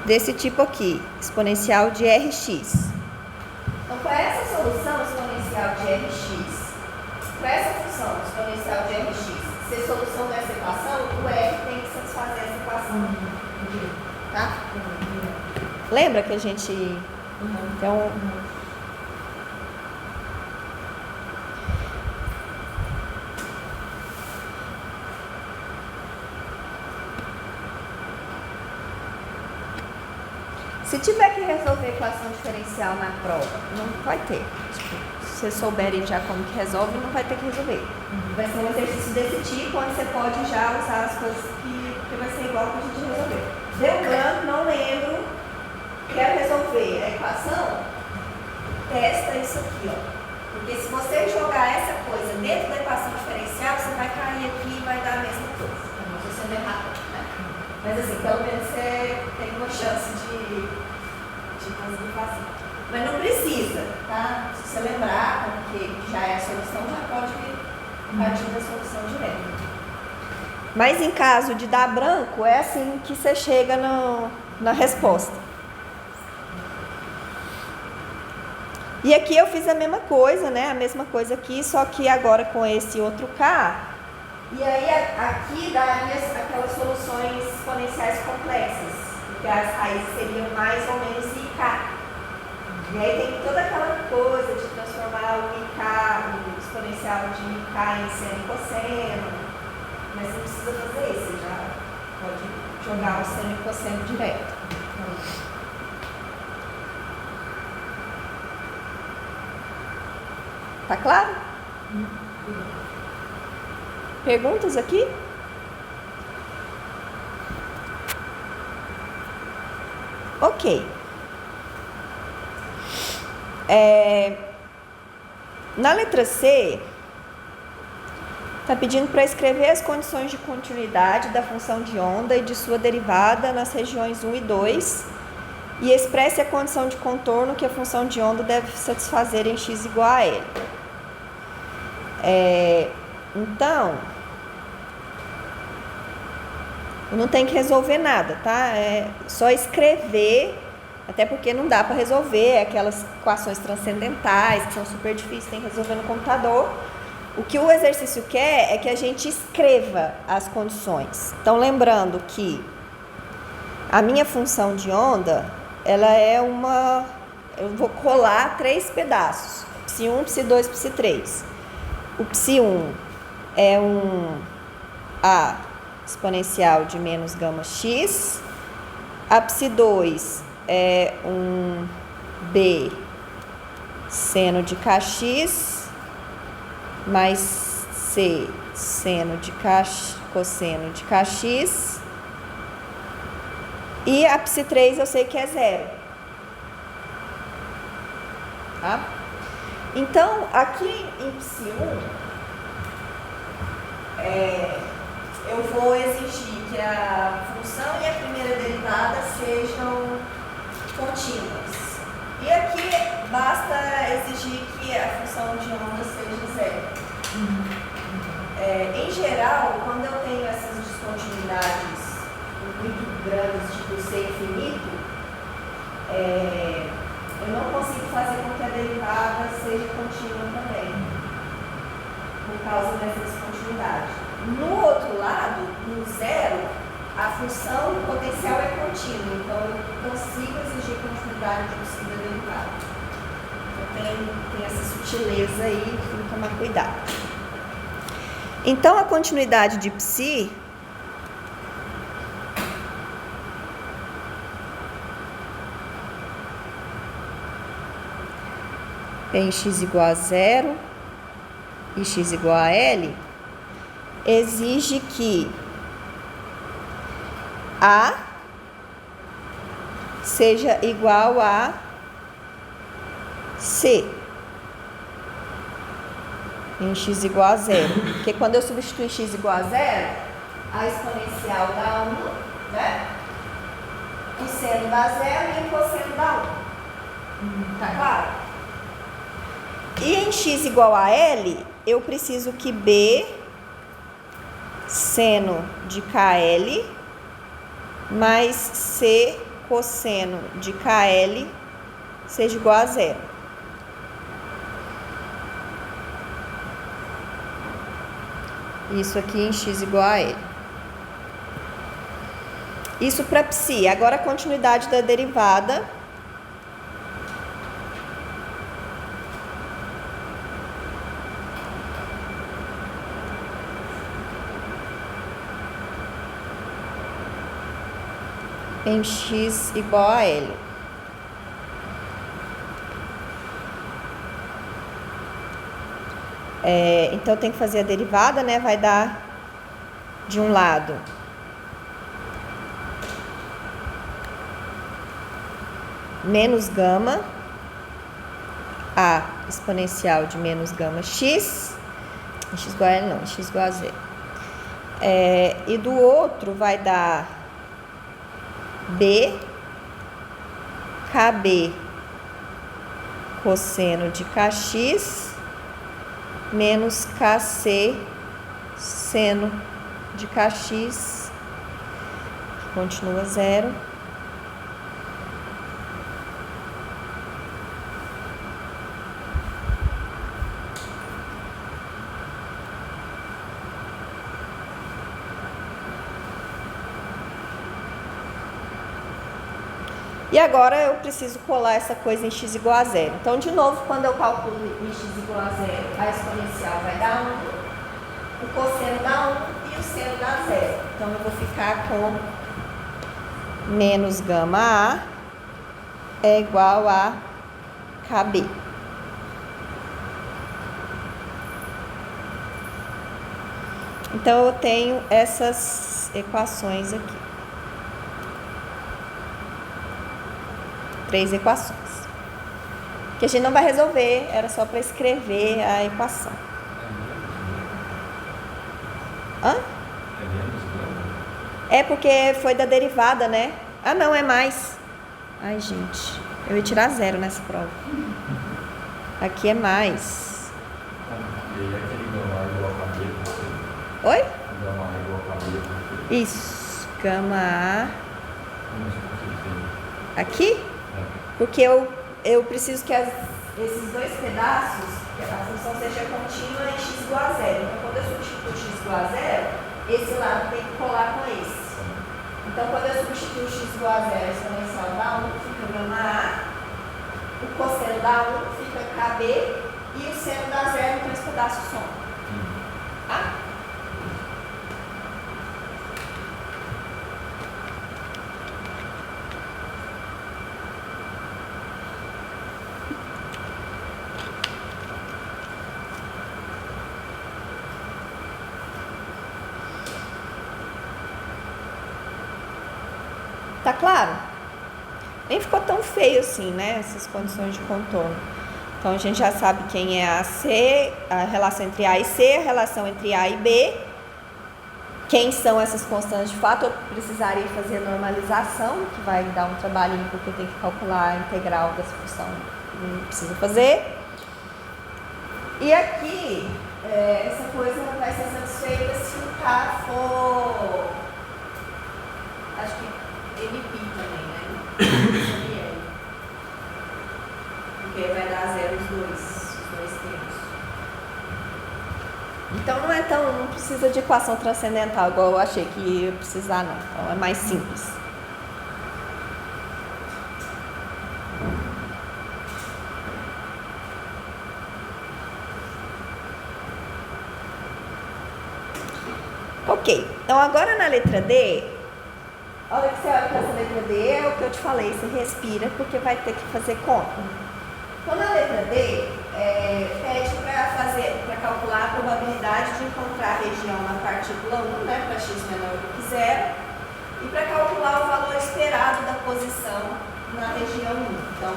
desse tipo aqui, exponencial de Rx. Então, para essa solução exponencial de Rx, para essa função exponencial de Rx ser solução dessa equação, o R tem que satisfazer essa equação. Tá? Lembra que a gente... Então... Se tiver que resolver equação diferencial na prova, não vai ter. Tipo, se vocês souberem já como que resolve, não vai ter que resolver. Vai ser um exercício desse tipo, onde você pode já usar as coisas que vai ser igual que a gente resolveu. Deu branco, não lembro, quero resolver a equação, testa isso aqui, ó. Porque se você jogar essa coisa dentro da equação diferencial, você vai cair aqui e vai dar a mesma coisa. Não estou sendo errado, né? Mas assim, pelo menos você tem uma chance de conseguir fazer. Mas não precisa, tá? Se você lembrar, porque já é a solução, já pode partir da solução direta. Mas em caso de dar branco, é assim que você chega na resposta. E aqui eu fiz a mesma coisa, né? A mesma coisa aqui, só que agora com esse outro K. E aí aqui daria aquelas soluções exponenciais complexas, porque as raízes seriam mais ou menos IK. E aí tem toda aquela coisa de transformar o IK, o exponencial de IK em seno e cosseno, mas você não precisa fazer isso, você já pode jogar o seno e cosseno direto. Tá claro? Perguntas aqui? Ok. Na letra C, está pedindo para escrever as condições de continuidade da função de onda e de sua derivada nas regiões 1 e 2 e expresse a condição de contorno que a função de onda deve satisfazer em x igual a L. Então, não tem que resolver nada, tá? É só escrever, até porque não dá para resolver aquelas equações transcendentais que são super difíceis, tem que resolver no computador. O que o exercício quer é que a gente escreva as condições. Então, lembrando que a minha função de onda, ela é uma... Eu vou colar 3 pedaços, psi1, psi2, psi3. O psi1 é um A exponencial de menos gama x. A psi2 é um B seno de kx mais C seno de cosseno de kx. E a psi3 eu sei que é 0. Tá? Então, aqui em psi1, eu vou exigir que a função e a primeira derivada sejam contínuas. E aqui basta exigir que a função de onda seja 0. Em geral, quando eu tenho essas descontinuidades muito grandes, tipo C infinito, eu não consigo fazer com que a derivada seja contínua também, por causa dessa descontinuidade. No outro lado, no 0, a função potencial é contínua, então eu consigo exigir continuidade de um signo derivado. Então tem essa sutileza aí, tem que tomar cuidado. Então a continuidade de psi tem x igual a 0 e x igual a L, exige que A seja igual a C em x igual a 0. Porque quando eu substituir x igual a 0, a exponencial dá 1, né? O seno dá 0 e o cosseno dá 1. Tá claro? E em x igual a L, eu preciso que B seno de KL mais C cosseno de KL seja igual a 0. Isso aqui em x igual a L. Isso para psi. Agora a continuidade da derivada. Em x igual a L. Então tem que fazer a derivada, né? Vai dar de um lado menos gama, a exponencial de menos gama x, x igual a L não, x igual a 0. E do outro vai dar B KB cosseno de kx menos KC seno de kx, que continua 0. E agora eu preciso colar essa coisa em x igual a 0. Então, de novo, quando eu calculo em x igual a 0, a exponencial vai dar 1, o cosseno dá 1 e o seno dá 0. Então, eu vou ficar com menos gama A é igual a KB. Então, eu tenho essas equações aqui. 3 equações. Que a gente não vai resolver, era só para escrever a equação. Hã? É porque foi da derivada, né? Ah, não, é mais. Ai, gente, eu ia tirar 0 nessa prova. Aqui é mais. E aí aquele gama igual a KB? Oi? Gama igual a KB? Isso. Gama A. Como você consegue Aqui? Porque eu preciso que esses dois pedaços, que a função seja contínua em x igual a 0. Então, quando eu substituo x igual a 0, esse lado tem que colar com esse. Então, quando eu substituo x igual a 0, a exponencial dá 1, fica gama A, o cosseno dá 1, fica KB, e o seno dá 0, então esse pedaço soma. Tá? Tá claro? Nem ficou tão feio assim, né? Essas condições de contorno. Então, a gente já sabe quem é a C, a relação entre A e C, a relação entre A e B. Quem são essas constantes de fato? Eu precisaria fazer a normalização, que vai dar um trabalhinho, porque tem que calcular a integral dessa função. Não precisa fazer. E aqui, essa coisa vai ser satisfeita se o K for... Acho que NP também, né? Porque vai dar 0 os dois termos. Então não precisa de equação transcendental, igual eu achei que ia precisar, não. Então é mais simples. Ok, então agora na letra D, a hora que você olha para essa letra D, é o que eu te falei, você respira, porque vai ter que fazer conta. Quando a letra D pede para calcular a probabilidade de encontrar a região na partícula 1, né, para x menor do que 0, e para calcular o valor esperado da posição na região 1. Então,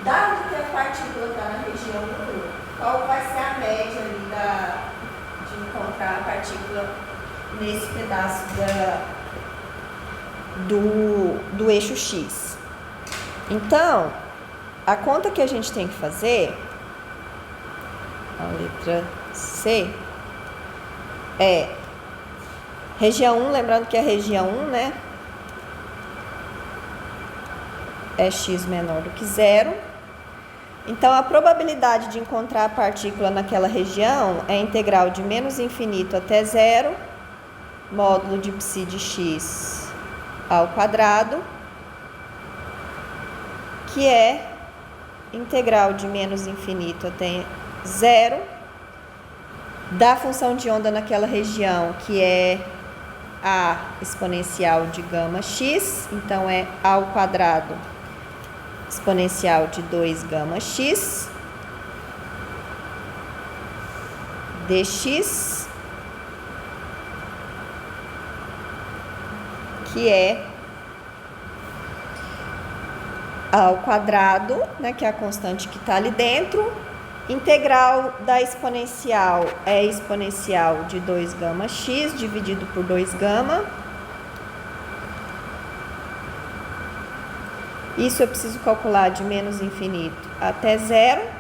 dado que a partícula está na região 1, qual vai ser a média ali de encontrar a partícula nesse pedaço do eixo x? Então, a conta que a gente tem que fazer, a letra C, é região 1, lembrando que a região 1, né, é x menor do que 0. Então, a probabilidade de encontrar a partícula naquela região é integral de menos infinito até 0, módulo de π de x ao quadrado, que é integral de menos infinito até 0 da função de onda naquela região, que é a exponencial de gama x, então é ao quadrado exponencial de 2 gama x dx, que é ao quadrado, né, que é a constante que está ali dentro. Integral da exponencial é exponencial de 2 gama x dividido por 2 gama. Isso eu preciso calcular de menos infinito até 0.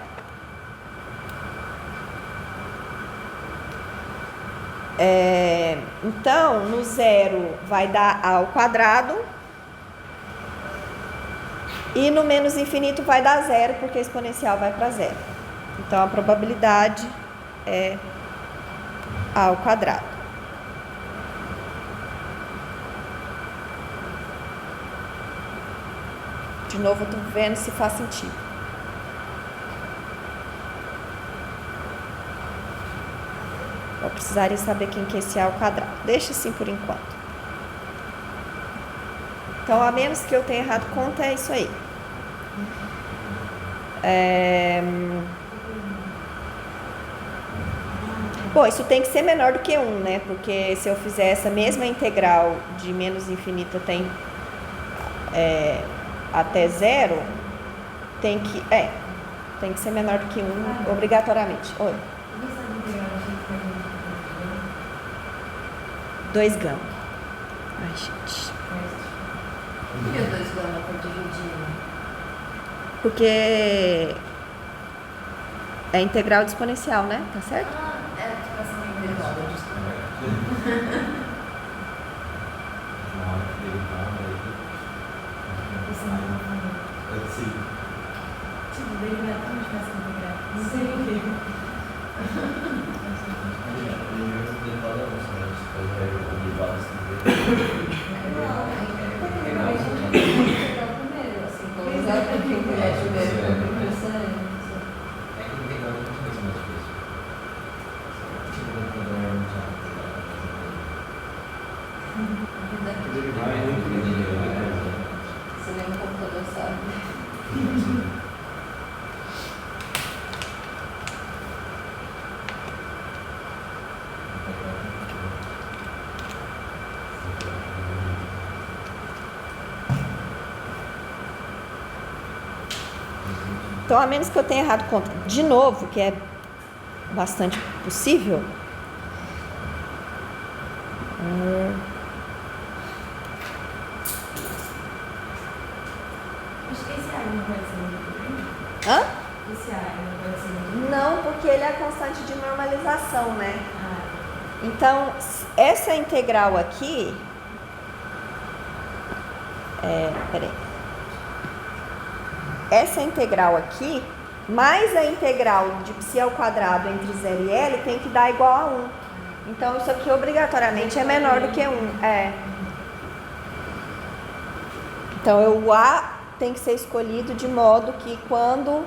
Então, no 0 vai dar a ao quadrado. E no menos infinito vai dar 0, porque a exponencial vai para 0. Então, a probabilidade é a ao quadrado. De novo, eu estou vendo se faz sentido. Eu precisaria saber quem que é esse a ao quadrado. Deixa assim por enquanto. Então, a menos que eu tenha errado conta, é isso aí. Bom, isso tem que ser menor do que 1, né? Porque se eu fizer essa mesma integral de menos infinito até 0, tem que ser menor do que 1, obrigatoriamente. Oi. 2 gama. Ai, gente. Por que 2 gama por dividir? Porque é integral de exponencial, né? Tá certo? É a multiplicação integral. Na hora que ele fala, sim. Tipo, derivar a multiplicação integral. Não sei o quê. Você nem no computador sabe. Então, a menos que eu tenha errado conta de novo, que é bastante possível. Acho que esse área não pode ser muito grande. Hã? Esse área não pode ser muito grande. Não, porque ele é a constante de normalização, né? Ah, Então, essa integral aqui... peraí. Essa integral aqui, mais a integral de π ao quadrado entre 0 e L, tem que dar igual a 1. Então, isso aqui obrigatoriamente é menor do que 1. Então, o A tem que ser escolhido de modo que quando...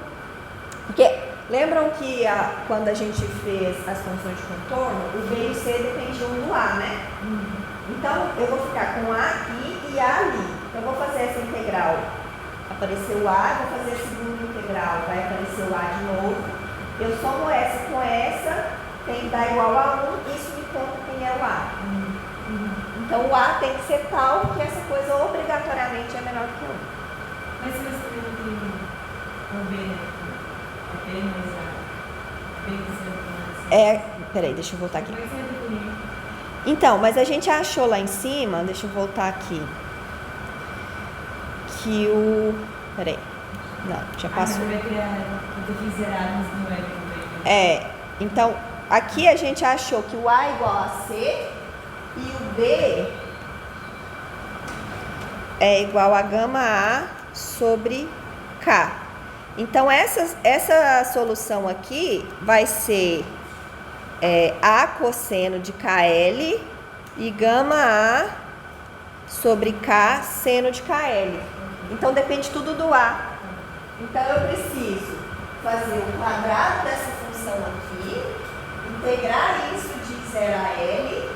Porque lembram que quando a gente fez as funções de contorno, o B e o C dependiam do A, né? Então, eu vou ficar com A aqui e A ali. Então, eu vou fazer essa integral. Apareceu o A, vou fazer a segunda integral integral, vai aparecer o A de novo. Eu somo essa com essa, tem que dar igual a 1, isso me conta quem é o A. Então o A tem que ser tal que essa coisa obrigatoriamente é menor que 1. Mas se você não tem um B, né? É B mais A. B mais A. Peraí, deixa eu voltar aqui. Como é que você vai definir? Então, mas a gente achou lá em cima, deixa eu voltar aqui, que o... Peraí, não, já passou. Você vai criar definições zeradas no L também. Então, aqui a gente achou que o A é igual a C e o B é igual a gama A sobre K. Então, essa solução aqui vai ser A cosseno de KL e gama A sobre K seno de KL. Então, depende tudo do A. Então, eu preciso fazer o quadrado dessa função aqui, integrar isso de 0 a L,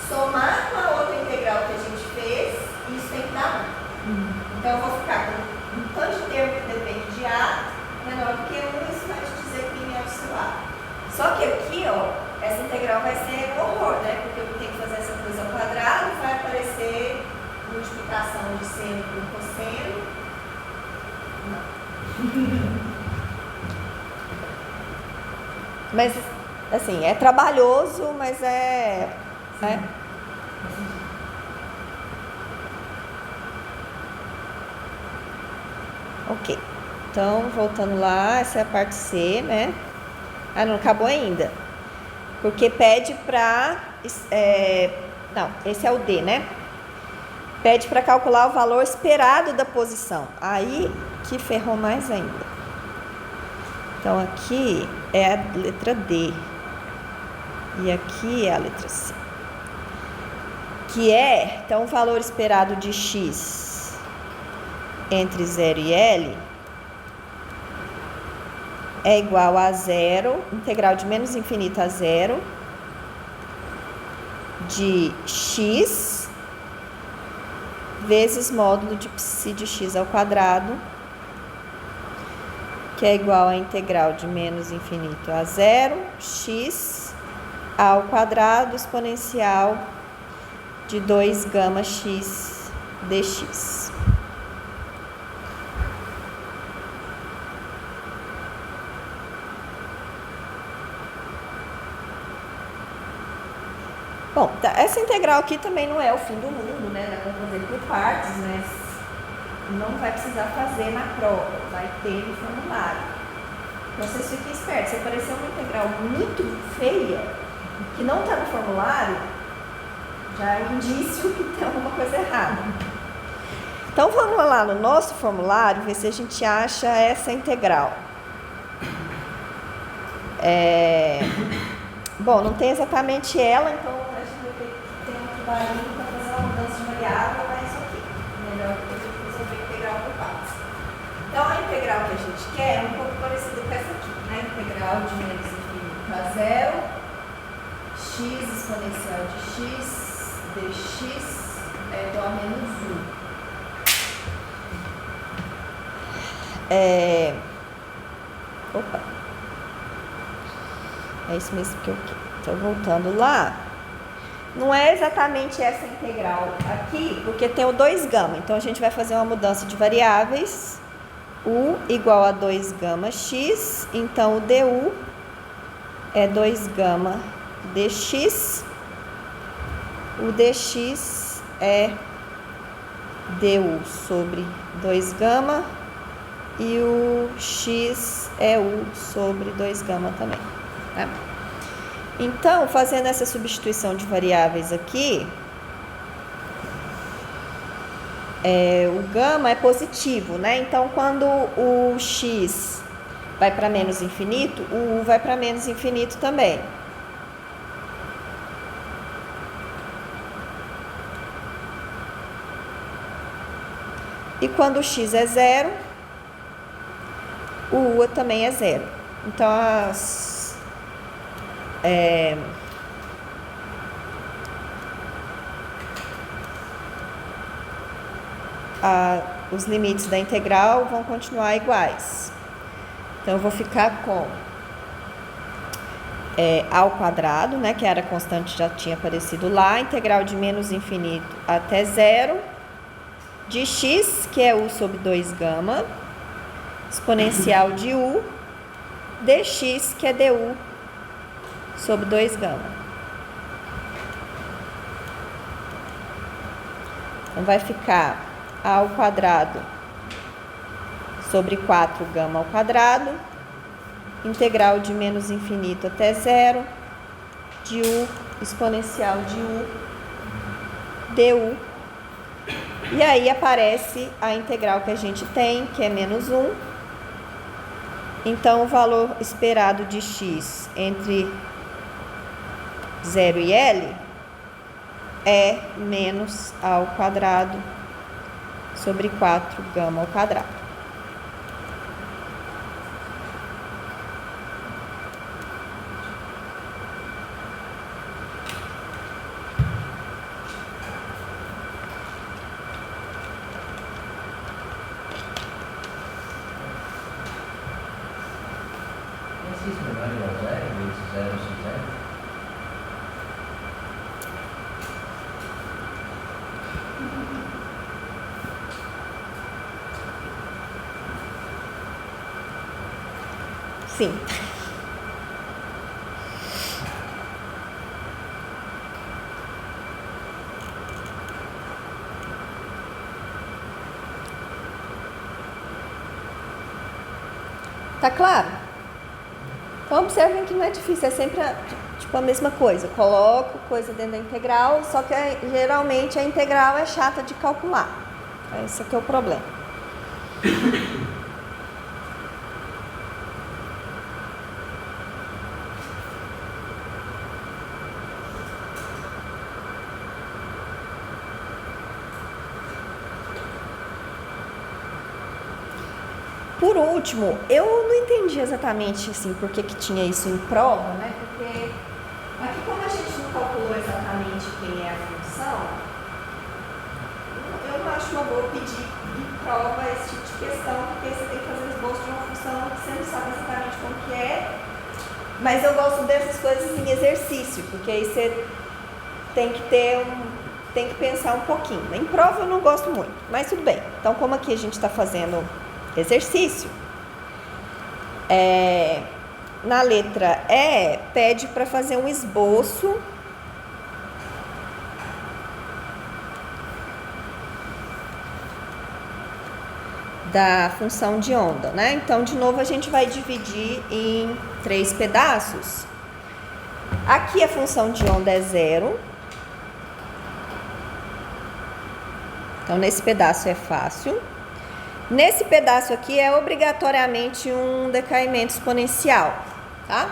somar com a outra integral que a gente fez, e isso tem que dar 1. Então, eu vou ficar com um tanto de termo que depende de A menor do que 1, isso vai te dizer quem é o seu A. Só que aqui, ó, essa integral vai ser um horror, né? Porque eu tenho que fazer essa coisa ao quadrado, vai aparecer multiplicação de seno por cosseno. Mas, assim, é trabalhoso, mas né? Ok. Então, voltando lá, essa é a parte C, né? Ah, não acabou ainda. Porque pede para... não, esse é o D, né? Pede para calcular o valor esperado da posição. Aí que ferrou mais ainda. Então, aqui é a letra D. E aqui é a letra C. Que é, então, o valor esperado de X entre 0 e L é igual a 0, integral de menos infinito a 0, de X vezes módulo de psi de X ao quadrado, que é igual a integral de menos infinito a 0, X ao quadrado exponencial de 2 gama X dx. Bom, essa integral aqui também não é o fim do mundo, né? Dá para fazer por partes, né? Não vai precisar fazer na prova, vai ter no formulário. Então, vocês fiquem espertos. Se aparecer uma integral muito feia, que não está no formulário, já é um indício que tem alguma coisa errada. Então, vamos lá no nosso formulário, ver se a gente acha essa integral. Bom, não tem exatamente ela, então a gente vai ter que ter um trabalhinho para fazer uma mudança de variável, mas isso aqui. Melhor que a gente resolver a integral por partes. Então, a integral que a gente quer é um pouco parecida com essa aqui, né? Integral de menos infinito a 0, x exponencial de x dx é igual a menos 1. Opa! É isso mesmo que eu quero. Então, voltando lá, não é exatamente essa integral aqui, porque tem o 2 gama. Então, a gente vai fazer uma mudança de variáveis. U igual a 2 gama x. Então, o du é 2 gama dx. O dx é du sobre 2 gama. E o x é u sobre 2 gama também. Tá? Então, fazendo essa substituição de variáveis aqui, o gama é positivo, né? Então, quando o x vai para menos infinito, o u vai para menos infinito também. E quando o x é 0, o u também é 0. Então, os limites da integral vão continuar iguais. Então, eu vou ficar com a ao quadrado, né, que era constante, já tinha aparecido lá, integral de menos infinito até zero, de x, que é u sobre 2 gama, exponencial de u, dx, que é du sobre 2 gama. Então, vai ficar a ao quadrado sobre 4 gama ao quadrado, integral de menos infinito até zero, de u exponencial de u, du. E aí aparece a integral que a gente tem, que é menos 1. Então, o valor esperado de x entre 0 e L é menos a ao quadrado sobre 4 gama ao quadrado. X menor ou igual a zero, vezes zero x zero. Sim. Tá claro? Então, observem que não é difícil, é sempre a mesma coisa. Coloco coisa dentro da integral, só que geralmente a integral é chata de calcular. Esse aqui é o problema. Por último, eu não entendi exatamente assim, por que tinha isso em prova, né? Porque aqui, como a gente não calculou exatamente quem é a função, eu não acho uma boa pedir em prova esse tipo de questão, porque você tem que fazer o esboço de uma função que você não sabe exatamente como que é. Mas eu gosto dessas coisas em exercício, porque aí você tem que tem que pensar um pouquinho. Em prova eu não gosto muito, mas tudo bem. Então, como aqui a gente está fazendo exercício, na letra E, pede para fazer um esboço da função de onda, né? Então, de novo, a gente vai dividir em 3 pedaços. Aqui a função de onda é 0. Então, nesse pedaço é fácil. Nesse pedaço aqui é obrigatoriamente um decaimento exponencial, tá?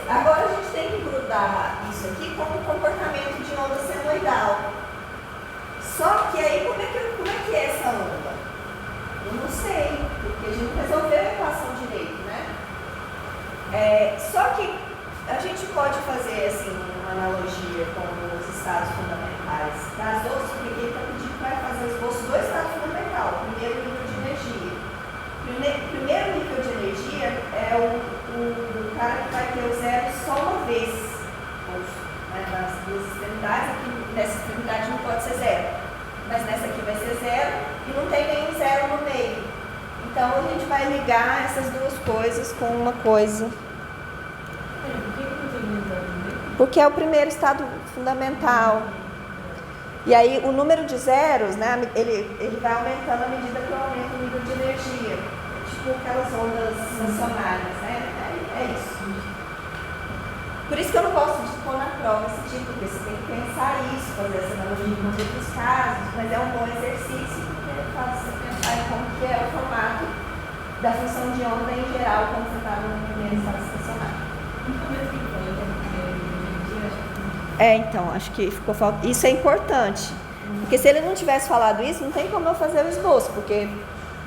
Agora a gente tem que grudar isso aqui com o comportamento de onda senoidal. Só que aí, como é que é essa onda? Eu não sei, porque a gente resolveu a equação direito, né? Só que a gente pode fazer assim, uma analogia com os estados fundamentais das outras, porque ele está pedindo para fazer o esboço do estado fundamental, primeiro nível de energia. Primeiro nível de energia é o cara que vai ter o zero só uma vez, né, nas duas extremidades. Aqui nessa extremidade não pode ser zero, mas nessa aqui vai ser zero e não tem nenhum zero no meio. Então a gente vai ligar essas duas coisas com uma coisa. Porque é o primeiro estado fundamental. E aí o número de zeros, né, ele vai aumentando à medida que eu aumento o nível de energia. Tipo aquelas ondas estacionárias, né? É isso. Por isso que eu não gosto de pôr na prova esse tipo, porque você tem que pensar isso, fazer essa analogia com outros casos, mas é um bom exercício, porque faz você pensar em como que é o formato da função de onda em geral, quando você está no primeiro estado estacionário. Então, acho que ficou falta. Isso é importante. Porque se ele não tivesse falado isso, não tem como eu fazer o esboço, porque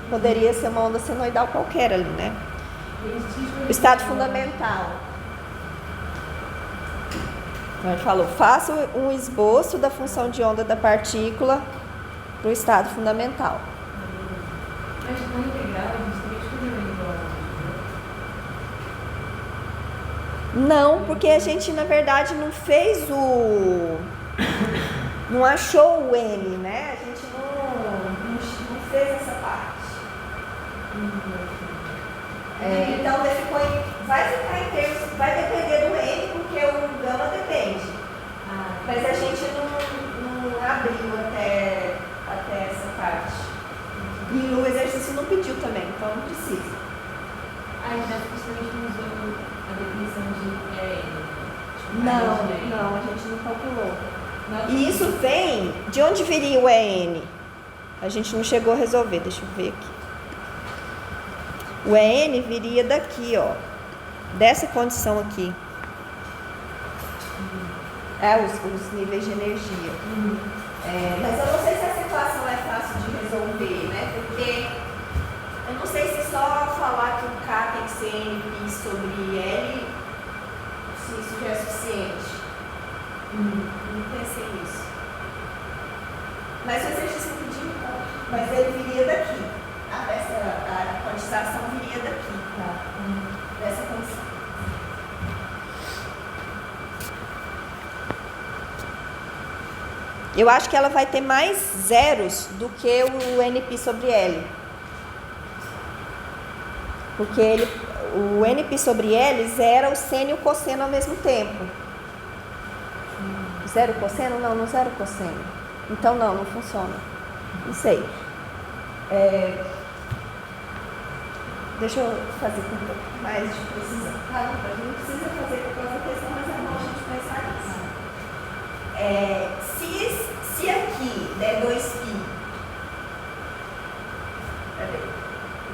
poderia ser uma onda senoidal qualquer ali, né? O estado fundamental. Então, ele falou, faça um esboço da função de onda da partícula para o estado fundamental. Mas com integral, a gente teria que escolher uma igual. Não, porque a gente na verdade não fez não achou o N, né? A gente não fez essa parte. Então vai ficar em termos, vai depender do N, porque o gama depende. Mas a gente não abriu até essa parte. E o exercício não pediu também, então não precisa. Aí já justamente não usou a definição de N. Não, a gente não calculou. E isso vem, de onde viria o EN? A gente não chegou a resolver, deixa eu ver aqui. O EN viria daqui, ó, dessa condição aqui. Os níveis de energia. Mas eu não sei se essa equação é fácil de resolver, né? Porque eu não sei se só falar que o K tem que ser NP sobre L, se isso já é suficiente. Não pensei nisso. Mas o exercício não pediu, então. Mas ele viria daqui. A quantização viria daqui, tá? Dessa condição. Eu acho que ela vai ter mais zeros do que o NP sobre L. Porque o NP sobre L zera o seno e o cosseno ao mesmo tempo. Zero cosseno? Não zero cosseno. Então não funciona. Não sei. Deixa eu fazer com um pouco mais de precisão. A gente não precisa fazer com toda a questão, mas é bom a gente pensar nisso. Se aqui der 2π.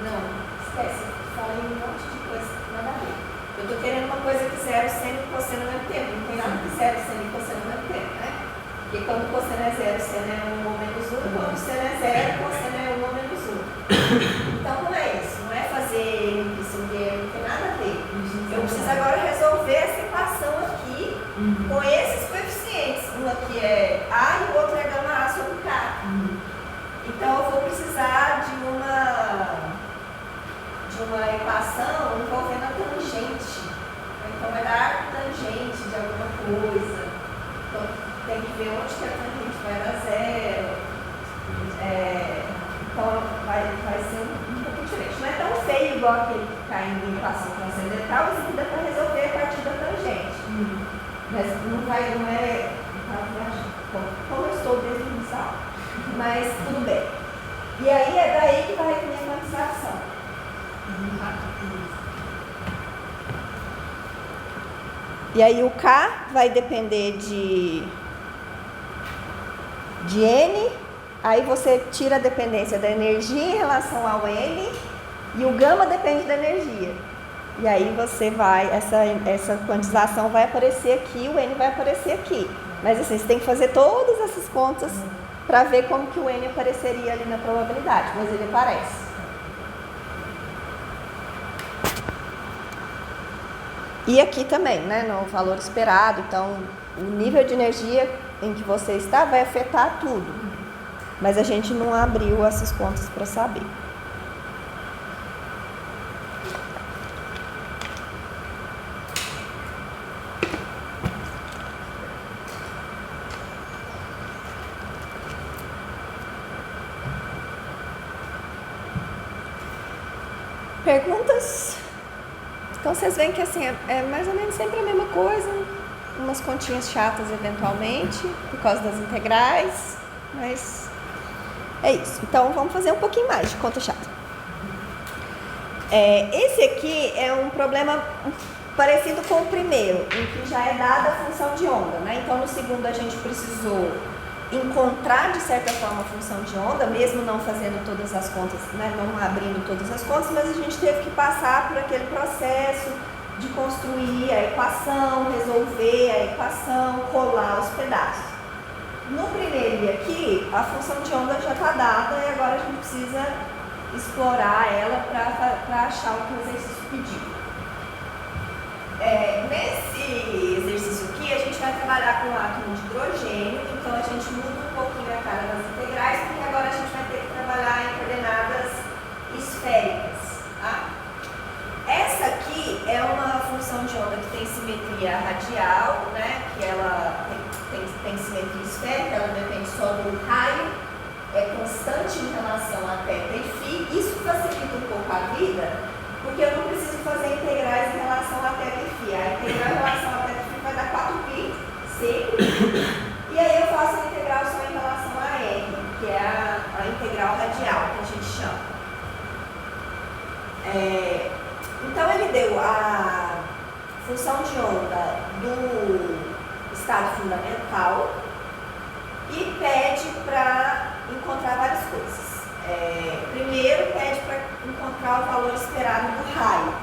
Não, esquece. Falei um monte de coisa, nada a ver. Eu estou querendo uma coisa que zero seno e cosseno ao mesmo tempo. Não tem nada que zero seno e cosseno ao mesmo tempo, né? Porque quando o cosseno é zero, seno é 1 ou menos 1. Quando o seno é zero, o cosseno é 1 ou menos 1. Então não é isso. Não é fazer isso, não tem nada a ver. Eu preciso agora resolver essa equação aqui com esses coeficientes. Um aqui é A e o outro é gama A sobre K. Então eu vou precisar de uma equação envolvendo a tangente. Então vai dar tangente de alguma coisa. Então tem que ver onde que a tangente vai dar zero. Então vai ser um pouco diferente. Não é tão feio igual aquele que cai em equação transcendental, mas aqui dá para resolver a partir da tangente. Mas não é. Como eu estou desde o inicial. Mas tudo bem. E aí é daí que vai vir a quantização. E aí o K vai depender de N, aí você tira a dependência da energia em relação ao N, e o gama depende da energia. E aí você vai, essa quantização vai aparecer aqui, o N vai aparecer aqui. Mas assim, você tem que fazer todas essas contas para ver como que o N apareceria ali na probabilidade, mas ele aparece. E aqui também, né, no valor esperado, então o nível de energia em que você está vai afetar tudo. Mas a gente não abriu essas contas para saber. Perguntas? Então vocês veem que assim é mais ou menos sempre a mesma coisa, umas continhas chatas eventualmente, por causa das integrais, mas é isso. Então vamos fazer um pouquinho mais de conta chata. Esse aqui é um problema parecido com o primeiro, em que já é dada a função de onda, né? Então no segundo a gente precisou encontrar de certa forma a função de onda, mesmo não fazendo todas as contas, né, não abrindo todas as contas, mas a gente teve que passar por aquele processo de construir a equação, resolver a equação, colar os pedaços. No primeiro aqui, a função de onda já está dada e agora a gente precisa explorar ela para achar o que o exercício pediu. Nesse exercício aqui, a gente vai trabalhar com o átomo de hidrogênio, então a gente muda um pouquinho a cara das integrais, porque agora a gente vai ter que trabalhar em coordenadas esféricas. Tá? Essa aqui é uma função de onda que tem simetria radial, né? Que ela tem simetria esférica, ela depende só do raio, é constante em relação a θ e φ. Isso facilita um pouco a vida, porque eu não preciso fazer integrais em relação a θ e φ. A integral em relação a θ e φ vai dar 4π sempre. E aí eu faço a integral só em relação a R, que é a integral radial, que a gente chama. Então ele deu a função de onda do estado fundamental e pede para encontrar várias coisas. Primeiro pede para encontrar o valor esperado do raio.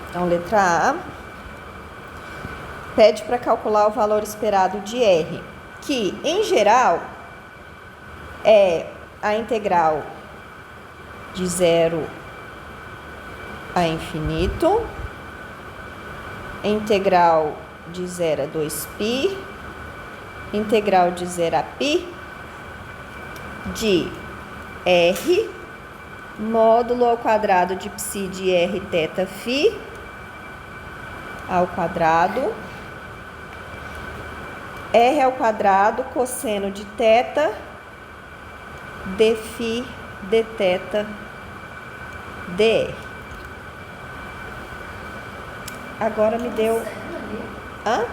Então, letra A, pede para calcular o valor esperado de R, que, em geral, é a integral de 0 a infinito, integral de 0 a 2π, integral de 0 a π, de R, módulo ao quadrado de π de R θ φ, ao quadrado, R ao quadrado, cosseno de θ, d φ, dθ, dr. Agora me deu... Hã?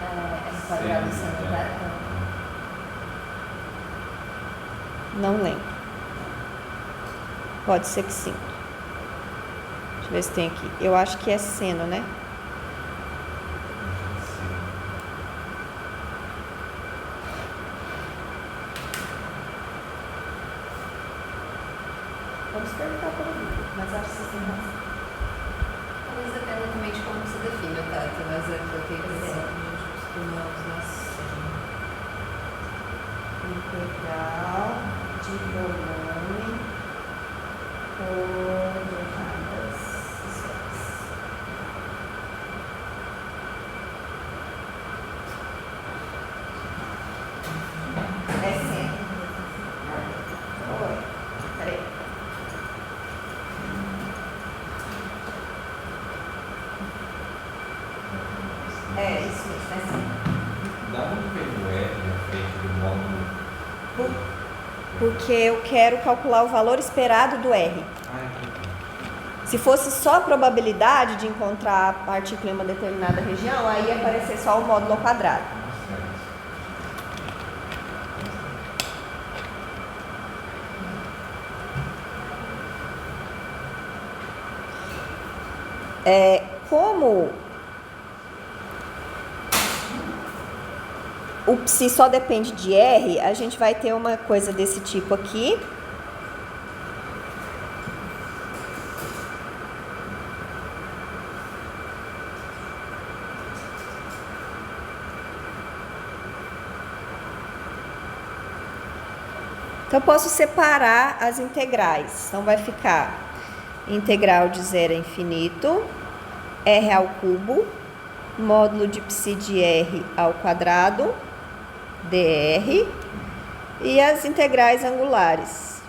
É quadrado seno θ? Não lembro. Pode ser que sim. Deixa eu ver se tem aqui. Eu acho que é seno, né? Vamos perguntar para o livro, mas acho que vocês têm razão. Talvez dependa também de como se define o θ, mas é o que eu tenho Integral de volume coordenadas esferas. É seno. Oi. Peraí. É isso mesmo, é seno. Dá um peso R na frente do módulo. Porque eu quero calcular o valor esperado do R. Entendi. Se fosse só a probabilidade de encontrar a partícula em uma determinada região, aí ia aparecer só o módulo ao quadrado. Como o psi só depende de R, a gente vai ter uma coisa desse tipo aqui. Então, eu posso separar as integrais. Então, vai ficar integral de 0 a infinito, R ao cubo, módulo de π de R ao quadrado, dr, e as integrais angulares.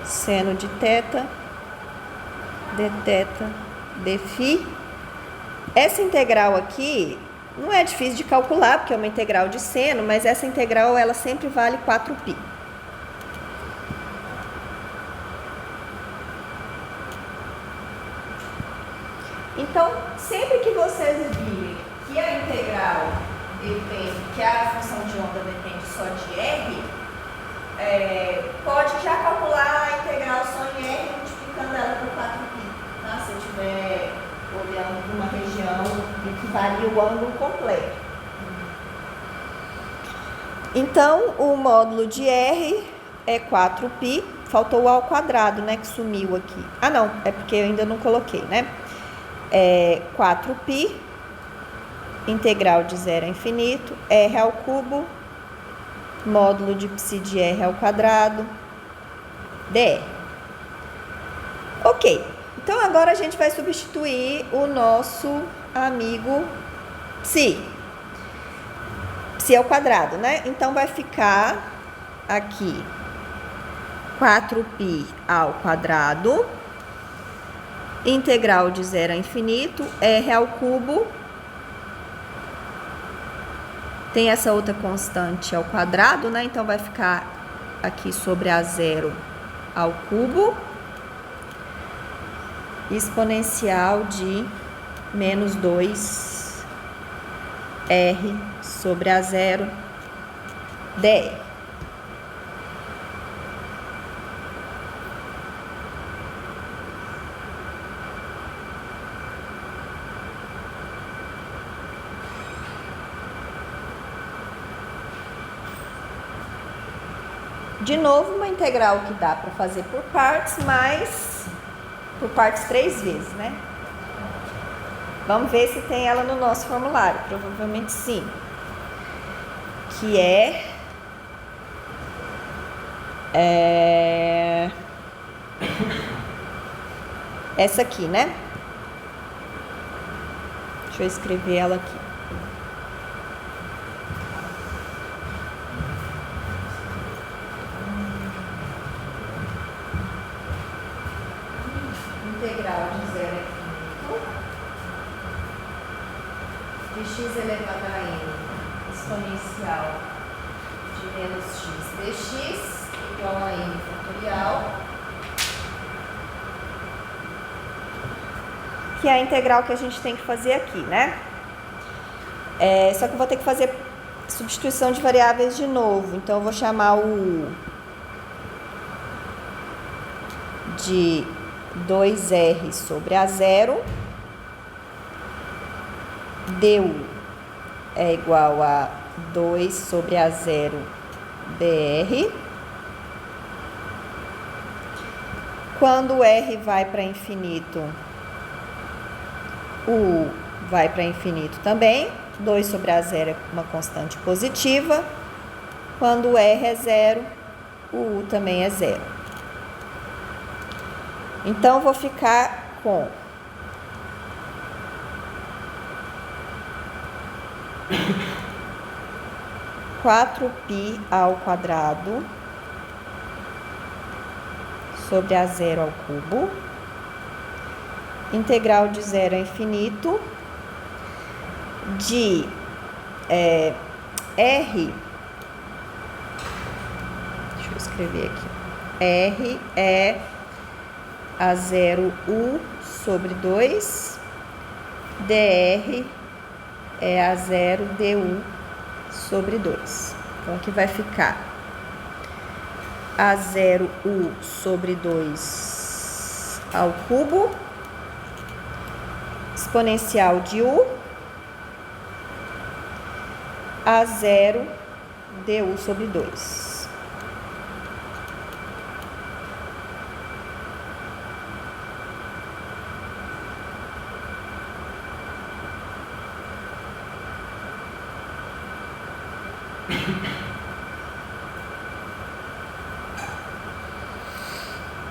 Seno de θ, dθ, dφ. Essa integral aqui não é difícil de calcular, porque é uma integral de seno, mas essa integral ela sempre vale 4π. Então, sempre que vocês virem que a integral depende, que a função de onda depende só de R, pode já calcular a integral só em R multiplicando ela por 4π, tá? Se eu estiver olhando para uma região em que varia o ângulo completo. Então, o módulo de R é 4π, faltou o ao quadrado, né, que sumiu aqui. Ah, não, é porque eu ainda não coloquei, né? 4π, integral de 0 a infinito, R ao cubo, módulo de π de R ao quadrado, dr. Ok, Então agora a gente vai substituir o nosso amigo psi. Psi ao quadrado, né? Então vai ficar aqui 4π ao quadrado, integral de 0 a infinito, r ao cubo. Tem essa outra constante ao quadrado, né? Então vai ficar aqui sobre a 0 ao cubo, exponencial de menos 2r sobre a 0 dr. De novo, uma integral que dá para fazer por partes, mas por partes 3 vezes, né? Vamos ver se tem ela no nosso formulário. Provavelmente sim. Que é essa aqui, né? Deixa eu escrever ela aqui. Integral de 0 a infinito de x elevado a n exponencial de menos x dx igual a n fatorial, que é a integral que a gente tem que fazer aqui, né? Só que eu vou ter que fazer substituição de variáveis de novo, então eu vou chamar o de 2r sobre a 0, du é igual a 2 sobre a 0 dr. Quando o r vai para infinito, o u vai para infinito também. 2 sobre a 0 é uma constante positiva. Quando o r é 0, o u também é 0. Então, vou ficar com 4π ao quadrado sobre a 0 ao cubo, integral de 0 a infinito de r, deixa eu escrever aqui, r é a 0u sobre 2, dr é a 0 du sobre 2. Então, aqui vai ficar a 0u sobre 2 ao cubo, exponencial de u, a 0 du sobre 2.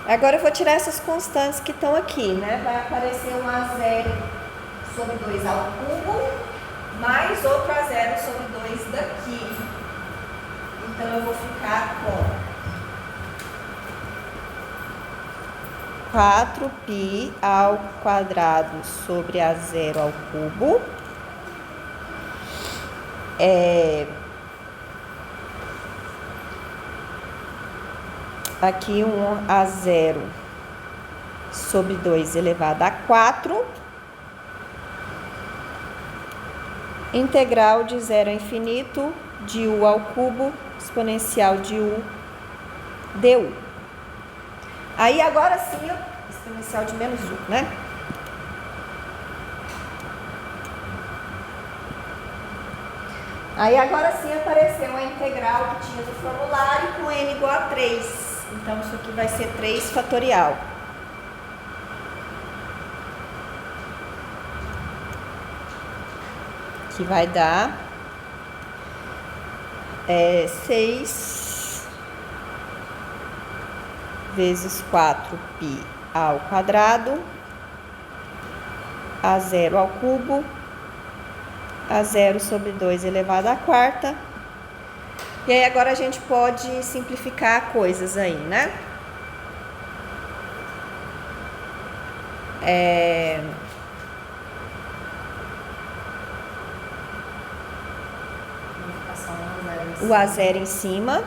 Agora eu vou tirar essas constantes que estão aqui, né? Vai aparecer um A0 sobre 2 ao cubo, mais outro A0 sobre 2 daqui. Então, eu vou ficar com 4π ao quadrado sobre A0 ao cubo. Aqui um A0 sobre 2 elevado a 4. Integral de 0 a infinito de u ao cubo, exponencial de u du. Aí agora sim, exponencial de menos u, né? Aí agora sim apareceu a integral que tinha no formulário com n igual a 3. Então, isso aqui vai ser 3 fatorial. Que vai dar 6 vezes 4π ao quadrado a zero ao cubo, a zero sobre 2 elevado à quarta. E aí agora a gente pode simplificar coisas aí, né? Vou ficar só um a zero. O a zero em cima,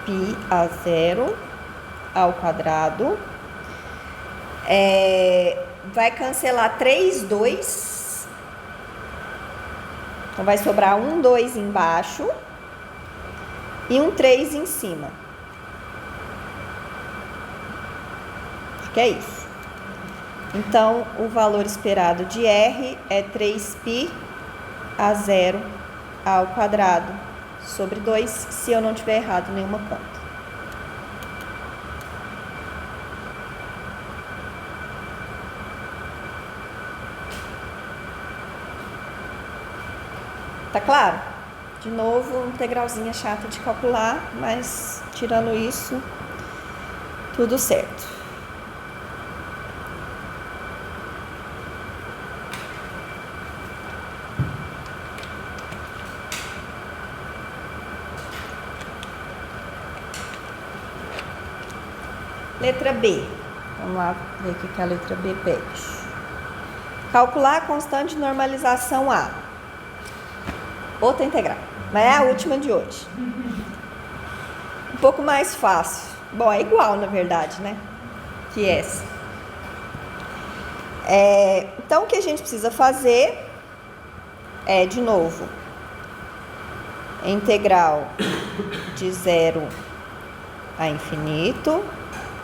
π a zero ao quadrado. Vai cancelar 3, 2. Então, vai sobrar um 2 embaixo e um 3 em cima. Acho que é isso. Então, o valor esperado de R é 3π a zero ao quadrado sobre 2, se eu não tiver errado nenhuma conta. Tá claro? De novo, integralzinha chata de calcular, mas tirando isso, tudo certo. Letra B. Vamos lá ver o que a letra B pede. Calcular a constante de normalização A. Outra integral, mas é a última de hoje. Um pouco mais fácil. Bom, é igual, na verdade, né? Que essa. Então, o que a gente precisa fazer é, de novo, integral de 0 a infinito,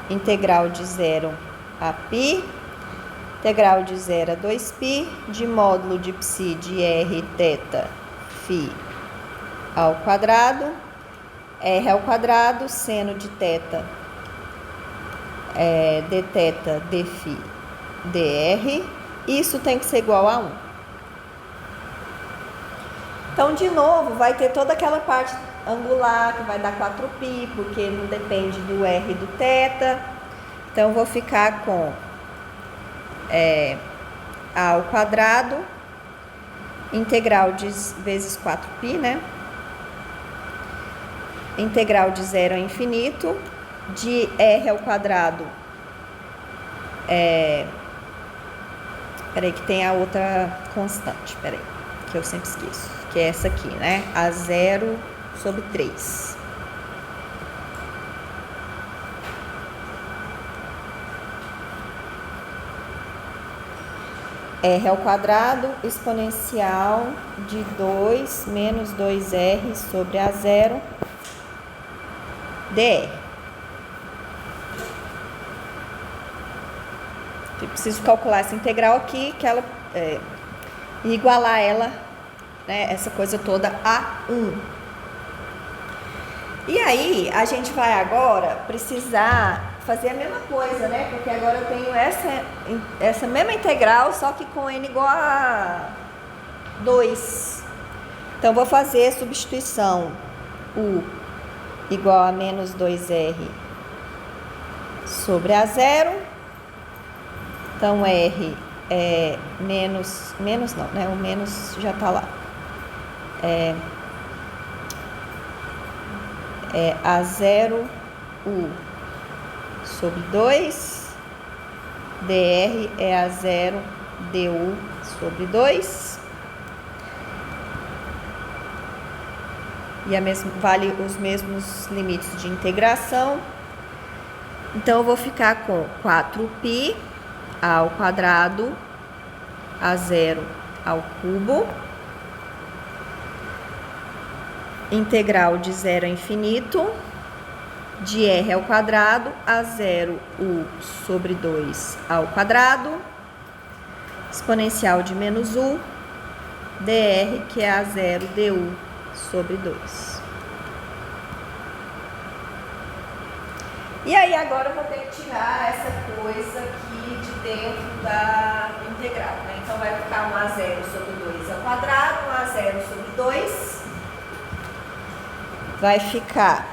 integral de 0 a π, integral de 0 a 2π, de módulo de π de r θ φ ao quadrado, r ao quadrado, seno de θ dθ dφ dr, isso tem que ser igual a 1. Então, de novo, vai ter toda aquela parte angular que vai dar 4π, porque não depende do r e do θ. Então, eu vou ficar com a ao quadrado, integral de vezes 4π, né? Integral de 0 a infinito, de r ao quadrado. Peraí, que tem a outra constante, peraí, que eu sempre esqueço, que é essa aqui, né? A 0 sobre 3. R ao quadrado, exponencial de 2 menos 2r sobre a 0 dr. Eu preciso calcular essa integral aqui, que ela e igualar ela, né, essa coisa toda a 1. E aí, a gente vai agora precisar fazer a mesma coisa, né? Porque agora eu tenho essa mesma integral, só que com n igual a 2. Então, vou fazer a substituição. U igual a menos 2r sobre a 0. Então, r é menos não, né? O menos já tá lá. A 0 U sobre 2, dr é a 0 du sobre 2. E vale os mesmos limites de integração. Então, eu vou ficar com 4π ao quadrado, a 0 ao cubo, integral de 0 a infinito, de r ao quadrado, a 0 u sobre 2 ao quadrado, exponencial de menos u, dr, que é a 0 du sobre 2. E aí, agora eu vou ter que tirar essa coisa aqui de dentro da integral, né? Então, vai ficar 1 a 0 sobre 2 ao quadrado, 1 a 0 sobre 2. Vai ficar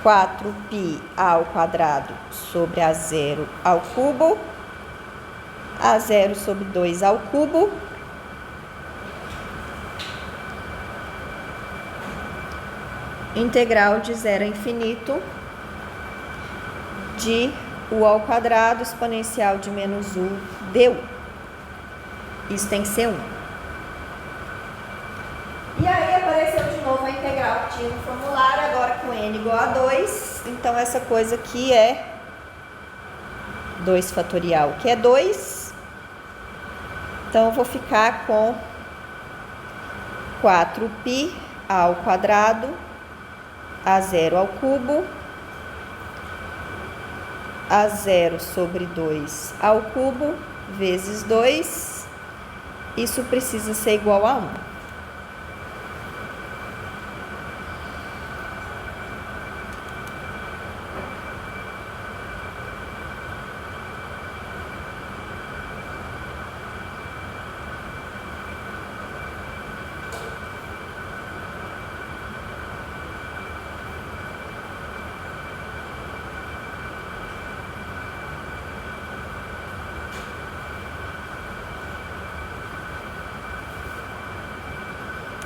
4π ao quadrado sobre A0 ao cubo, A0 sobre 2 ao cubo, integral de 0 a infinito de u ao quadrado exponencial de menos u du. Isso tem que ser 1. E aí apareceu de novo a integral que tinha no formulário, agora com n igual a 2. Então, essa coisa aqui é 2 fatorial, que é 2. Então, eu vou ficar com 4π ao quadrado, A0 ao cubo, A0 sobre 2 ao cubo, vezes 2. Isso precisa ser igual a 1.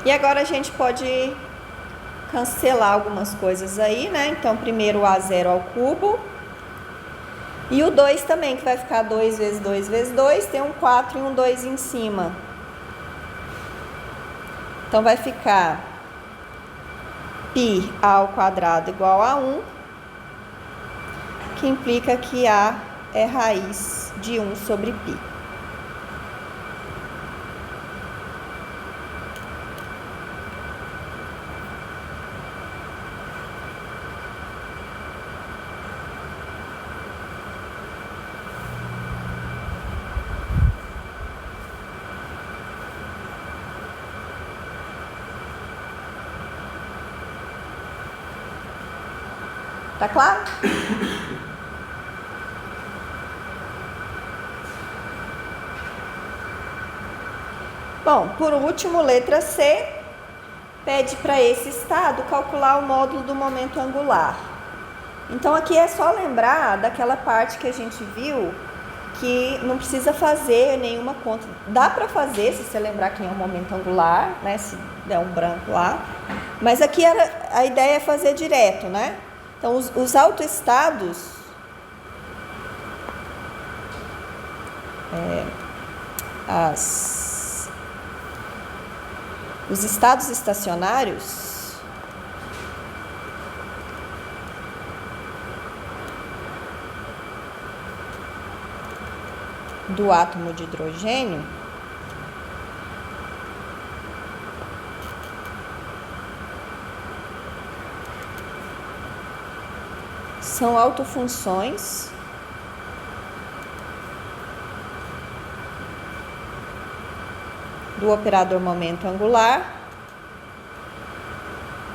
E agora a gente pode cancelar algumas coisas aí, né? Então, primeiro o A0 ao cubo. E o 2 também, que vai ficar 2 vezes 2 vezes 2. Tem um 4 e um 2 em cima. Então, vai ficar π ao quadrado igual a 1. Que implica que A é raiz de 1 sobre π. Tá claro? Bom, por último, letra C, pede para esse estado calcular o módulo do momento angular. Então, aqui é só lembrar daquela parte que a gente viu que não precisa fazer nenhuma conta. Dá para fazer, se você lembrar quem é o momento angular, né? Se der um branco lá. Mas aqui a ideia é fazer direto, né? Então, os autoestados, os estados estacionários, do átomo de hidrogênio, são autofunções do operador momento angular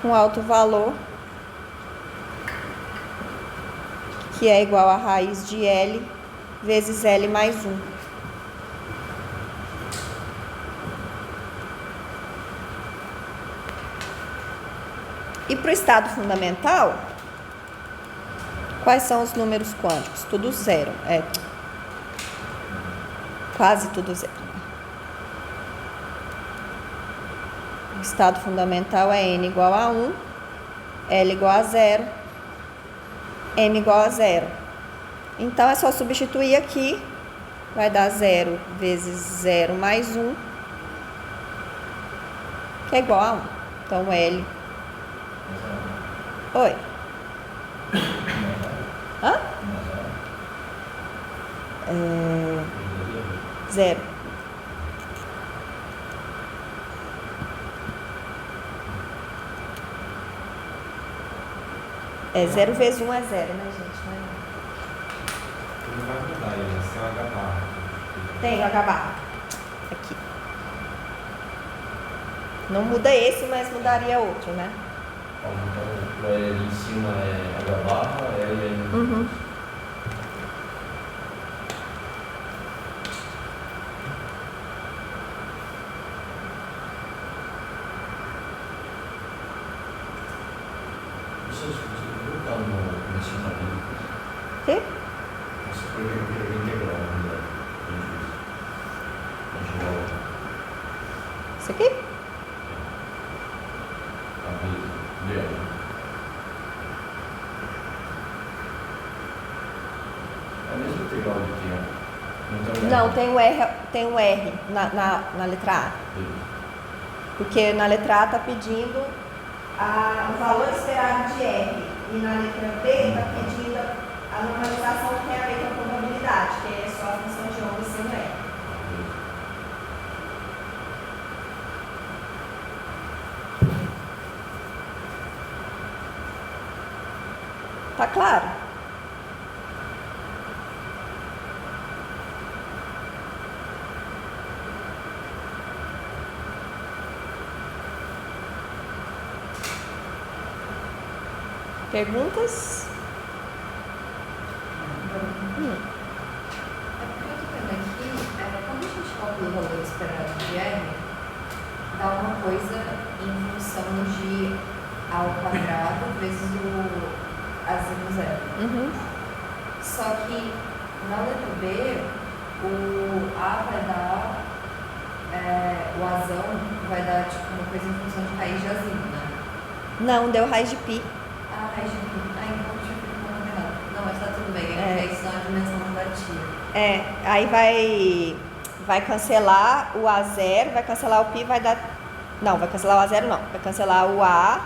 com alto valor, que é igual a raiz de L vezes L mais 1. E para o estado fundamental, quais são os números quânticos? Tudo zero. Quase tudo zero. O estado fundamental é n igual a 1, L igual a 0, M igual a 0. Então, é só substituir aqui. Vai dar 0 vezes 0 mais 1, que é igual a 1. Então, L... Oi? Hã? 0. É 0 vezes 1 é 0, né, gente? Não vai mudar, ele vai ser o H barra. Tem o H barra. Aqui. Não muda esse, mas mudaria outro, né? Então, o L em cima é H barra, L é... Uhum. Isso é discutido. está no ensino bíblico? Quê? Isso foi o integral, né? A gente volta. Isso aqui? A Bíblia. É o mesmo integral que tinha. Não, tem um R na letra A. Porque na letra A está pedindo o valor esperado de R. E na letra B está pedindo a normalização que tem a ver com a probabilidade, que é só a função de onda sendo R. Tá claro? Perguntas? É porque eu tô vendo aqui, quando a gente calcula o valor esperado de R, dá uma coisa em função de A ao quadrado vezes a seno zero. Uhum. Só que na letra B, o A vai dar, o Azão vai dar tipo uma coisa em função de raiz de azinho, né? Não, deu raiz de pi. Ah, raiz de pi. Ah, então eu tinha feito uma coisa errada. Não, mas tá tudo bem, é porque isso não é a dimensão não batia. Aí vai cancelar o A0, vai cancelar o pi, vai dar... Não, vai cancelar o A0 não. Vai cancelar o A,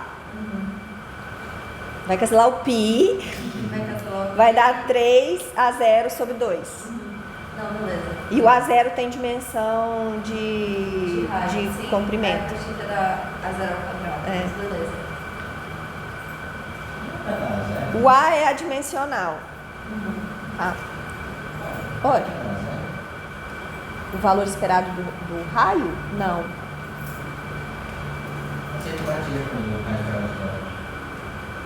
vai cancelar o pi, Vai cancelar o vai dar 3A0 sobre 2. Não, beleza. E o A0 tem dimensão de raiz, sim. comprimento. Eu achei que ia dar A0 ao quadrado, mas beleza. O A é adimensional. Ah. Oi. O valor esperado do raio? Não. Você batia com o raio de quadrado?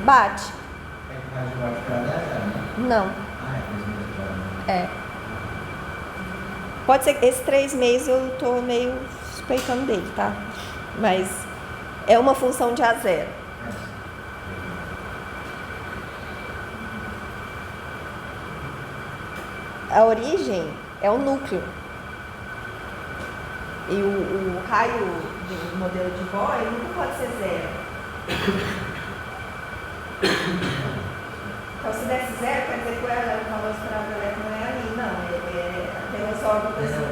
Bate? É que o raio de quadrado é zero, né? Não. Ah, é 3 meses quadrado. É. Pode ser que esse 3 meses eu tô meio suspeitando dele, tá? Mas é uma função de A0. A origem é o núcleo. E o raio do modelo de Bohr ele nunca pode ser zero. Então, se desse zero, quer dizer que o valor esperado do elétron não é ali. Não, é apenas órbitas. Não,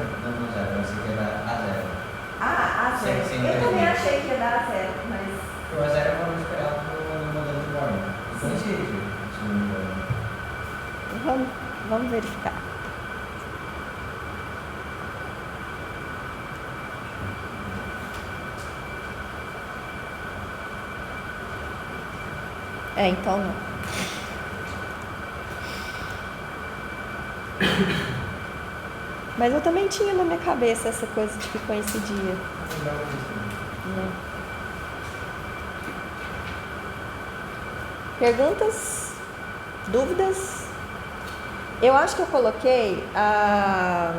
zero. Eu sei que ia dar A zero. Ah, A0. Sim, Eu também achei que ia dar A0, mas... O A zero é o valor esperado no modelo de Bohr. Então, se não me engano. Vamos verificar. Então não. Mas eu também tinha na minha cabeça essa coisa de que coincidia. Não. Perguntas? Dúvidas? Eu acho que eu coloquei a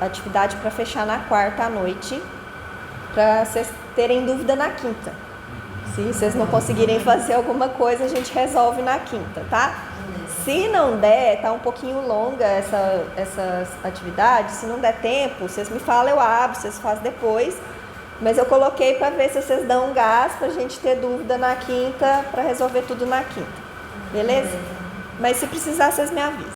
atividade para fechar na quarta à noite, para vocês terem dúvida na quinta. Se vocês não conseguirem fazer alguma coisa, a gente resolve na quinta, tá? Se não der, tá um pouquinho longa essa atividade, se não der tempo, vocês me falam, eu abro, vocês fazem depois. Mas eu coloquei para ver se vocês dão um gás pra gente ter dúvida na quinta, para resolver tudo na quinta. Beleza? Mas se precisar, vocês me avisam.